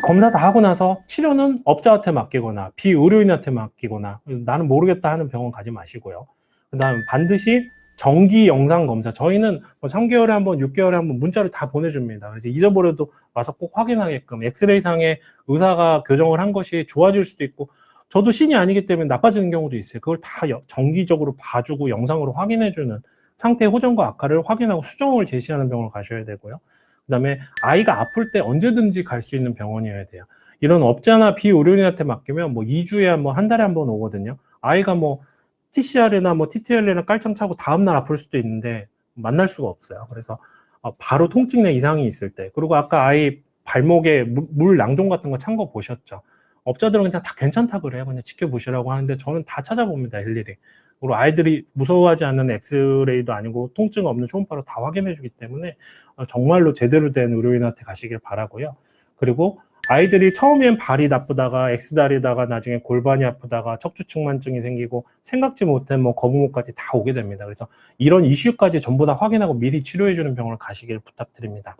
검사 다 하고 나서 치료는 업자한테 맡기거나 비의료인한테 맡기거나 나는 모르겠다 하는 병원 가지 마시고요. 그다음 반드시 정기 영상 검사. 저희는 3개월에 한 번, 6개월에 한 번 문자를 다 보내줍니다. 그래서 잊어버려도 와서 꼭 확인하게끔 엑스레이상에 의사가 교정을 한 것이 좋아질 수도 있고, 저도 신이 아니기 때문에 나빠지는 경우도 있어요. 그걸 다 정기적으로 봐주고 영상으로 확인해주는 상태의 호전과 악화를 확인하고 수정을 제시하는 병원을 가셔야 되고요. 그다음에 아이가 아플 때 언제든지 갈 수 있는 병원이어야 돼요. 이런 업자나 비의료인한테 맡기면 2주에 한 달에 한 번 오거든요. 아이가 TCR이나 TTL이나 깔창 차고 다음날 아플 수도 있는데 만날 수가 없어요. 그래서 바로 통증 이상이 있을 때, 그리고 아까 아이 발목에 물 낭종 같은 거 찬 거 보셨죠? 업자들은 그냥 다 괜찮다 그래요. 그냥 지켜보시라고 하는데 저는 다 찾아봅니다, 일일이. 그리고 아이들이 무서워하지 않는 엑스레이도 아니고 통증 없는 초음파로 다 확인해 주기 때문에 정말로 제대로 된 의료인한테 가시길 바라고요. 그리고 아이들이 처음엔 발이 나쁘다가 엑스다리다가 나중에 골반이 아프다가 척추측만증이 생기고 생각지 못한 거북목까지 다 오게 됩니다. 그래서 이런 이슈까지 전부 다 확인하고 미리 치료해 주는 병원을 가시길 부탁드립니다.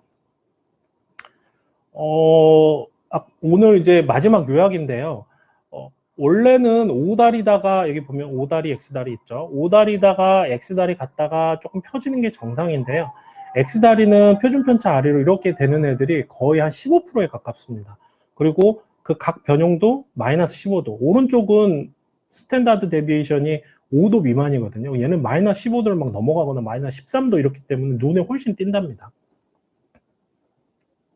오늘 이제 마지막 요약인데요. 원래는 오다리다가, 여기 보면 오다리, X다리 있죠. 오다리다가 X다리 갔다가 조금 펴지는 게 정상인데요. X다리는 표준 편차 아래로 이렇게 되는 애들이 거의 한 15%에 가깝습니다. 그리고 그 각 변형도 마이너스 15도. 오른쪽은 스탠다드 데비에이션이 5도 미만이거든요. 얘는 마이너스 15도를 막 넘어가거나 마이너스 13도 이렇기 때문에 눈에 훨씬 띈답니다.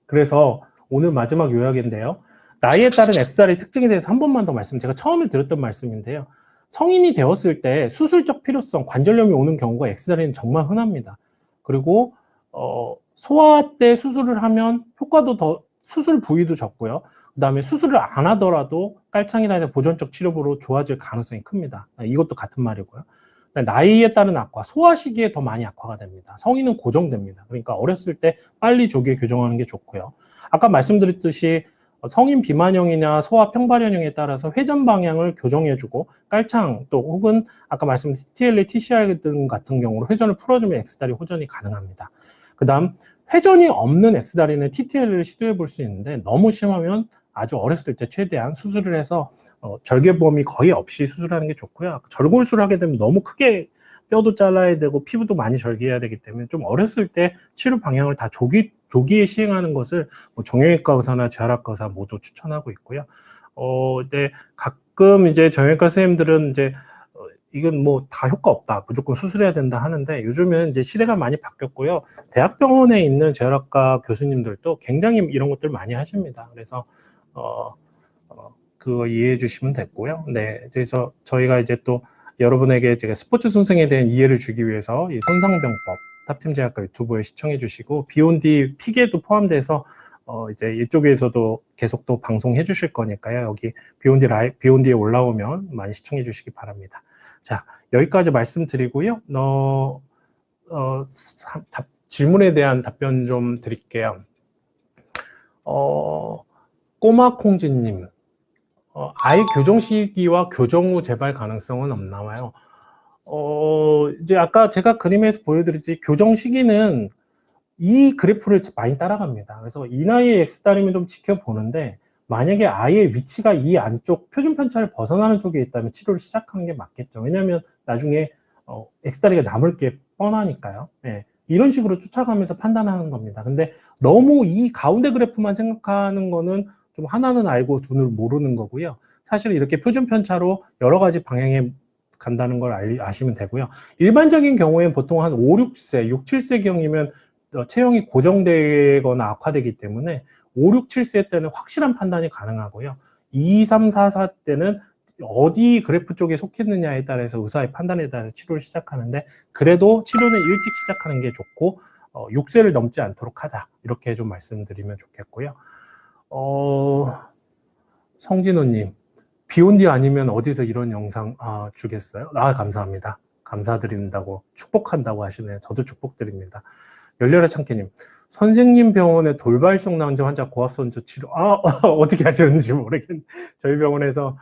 그래서 오늘 마지막 요약인데요. 나이에 따른 X다리 특징에 대해서 한 번만 더 제가 처음에 드렸던 말씀인데요. 성인이 되었을 때 수술적 필요성, 관절염이 오는 경우가 X다리는 정말 흔합니다. 그리고 소아 때 수술을 하면 효과도 더, 수술 부위도 적고요. 그 다음에 수술을 안 하더라도 깔창이나 보존적 치료로 좋아질 가능성이 큽니다. 이것도 같은 말이고요. 나이에 따른 악화, 소아 시기에 더 많이 악화가 됩니다. 성인은 고정됩니다. 그러니까 어렸을 때 빨리 조기에 교정하는 게 좋고요. 아까 말씀드렸듯이 성인 비만형이나 소아 평발현형에 따라서 회전 방향을 교정해주고 깔창 또 혹은 아까 말씀드린 TLA, TCR 등 같은 경우로 회전을 풀어주면 X다리 호전이 가능합니다. 그 다음 회전이 없는 X다리는 TTL을 시도해 볼 수 있는데 너무 심하면 아주 어렸을 때 최대한 수술을 해서 절개부험이 거의 없이 수술하는 게 좋고요. 절골수를 하게 되면 너무 크게 뼈도 잘라야 되고 피부도 많이 절개해야 되기 때문에 좀 어렸을 때 치료 방향을 다 조기에 시행하는 것을 정형외과 의사나 재활학과 의사 모두 추천하고 있고요. 근데 가끔 이제 정형외과 선생님들은 이제 이건 다 효과 없다, 무조건 수술해야 된다 하는데 요즘은 이제 시대가 많이 바뀌었고요. 대학병원에 있는 재활학과 교수님들도 굉장히 이런 것들 많이 하십니다. 그래서 그거 이해해 주시면 됐고요. 네, 그래서 저희가 이제 또 여러분에게 제가 스포츠 선생에 대한 이해를 주기 위해서 이 손상병법 탑팀제약과 유튜브에 시청해 주시고 비욘디 픽에도 포함돼서 이제 이쪽에서도 계속 또 방송해 주실 거니까요. 여기 비욘디에 올라오면 많이 시청해 주시기 바랍니다. 자, 여기까지 말씀드리고요. 질문에 대한 답변 좀 드릴게요. 꼬마콩지님, 아이 교정 시기와 교정 후 재발 가능성은 없나요? 이제 아까 제가 그림에서 보여드렸지, 교정 시기는 이 그래프를 많이 따라갑니다. 그래서 이 나이에 X다리면 좀 지켜보는데, 만약에 아이의 위치가 이 안쪽 표준 편차를 벗어나는 쪽에 있다면 치료를 시작하는 게 맞겠죠. 왜냐하면 나중에 X다리가 남을 게 뻔하니까요. 네, 이런 식으로 쫓아가면서 판단하는 겁니다. 근데 너무 이 가운데 그래프만 생각하는 거는 좀 하나는 알고 둘을 모르는 거고요. 사실 이렇게 표준 편차로 여러 가지 방향에 간다는 걸 아시면 되고요. 일반적인 경우에는 보통 한 5, 6세, 6, 7세경이면 체형이 고정되거나 악화되기 때문에 5, 6, 7세 때는 확실한 판단이 가능하고요. 2, 3, 4, 4 때는 어디 그래프 쪽에 속했느냐에 따라서 의사의 판단에 따라서 치료를 시작하는데, 그래도 치료는 일찍 시작하는 게 좋고 6세를 넘지 않도록 하자, 이렇게 좀 말씀드리면 좋겠고요. 성진호님, 비욘디 아니면 어디서 이런 영상 주겠어요? 감사합니다. 감사드린다고, 축복한다고 하시네요. 저도 축복드립니다. 열렬한 참깨님, 선생님 병원에 돌발성 난저 환자 고압선저 치료, 어떻게 하시는지 모르겠는데, 저희 병원에서,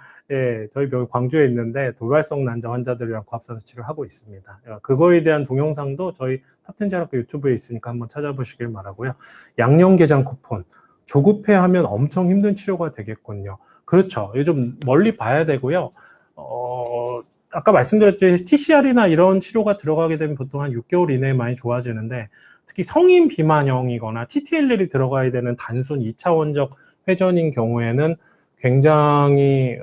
저희 병원 광주에 있는데, 돌발성 난저 환자들이랑 고압선저 치료를 하고 있습니다. 그거에 대한 동영상도 저희 탑텐제약과 유튜브에 있으니까 한번 찾아보시길 바라고요. 양념게장 쿠폰, 조급해하면 엄청 힘든 치료가 되겠군요. 그렇죠. 좀 멀리 봐야 되고요. 아까 말씀드렸듯이 TCR이나 이런 치료가 들어가게 되면 보통 한 6개월 이내에 많이 좋아지는데, 특히 성인 비만형이거나 TTLL이 들어가야 되는 단순 2차원적 회전인 경우에는 굉장히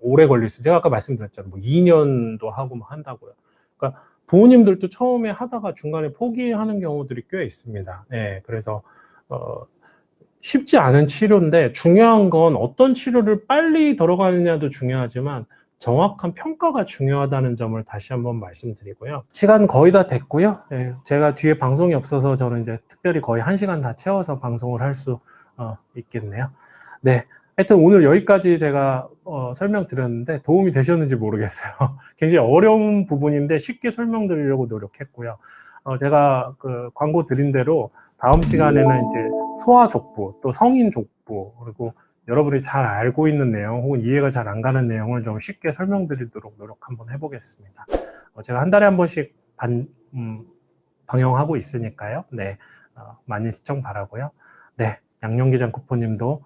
오래 걸릴 수 있어요. 제가 아까 말씀드렸잖아요. 뭐 2년도 하고 뭐 한다고요. 그러니까 부모님들도 처음에 하다가 중간에 포기하는 경우들이 꽤 있습니다. 네, 그래서 쉽지 않은 치료인데, 중요한 건 어떤 치료를 빨리 들어가느냐도 중요하지만 정확한 평가가 중요하다는 점을 다시 한번 말씀드리고요. 시간 거의 다 됐고요. 제가 뒤에 방송이 없어서 저는 이제 특별히 거의 1시간 다 채워서 방송을 할 수 있겠네요. 네, 하여튼 오늘 여기까지 제가 설명드렸는데 도움이 되셨는지 모르겠어요. 굉장히 어려운 부분인데 쉽게 설명드리려고 노력했고요. 제가 그 광고 드린 대로 다음 시간에는 이제 소아족부, 또 성인족부, 그리고 여러분이 잘 알고 있는 내용 혹은 이해가 잘 안 가는 내용을 좀 쉽게 설명드리도록 노력 한번 해보겠습니다. 제가 한 달에 한 번씩 방영하고 있으니까요. 네, 많이 시청 바라고요. 네, 양념게장 쿠폰님도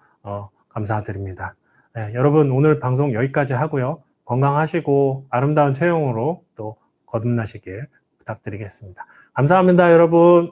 감사드립니다. 네, 여러분 오늘 방송 여기까지 하고요. 건강하시고 아름다운 체형으로 또 거듭나시길 부탁드리겠습니다. 감사합니다, 여러분.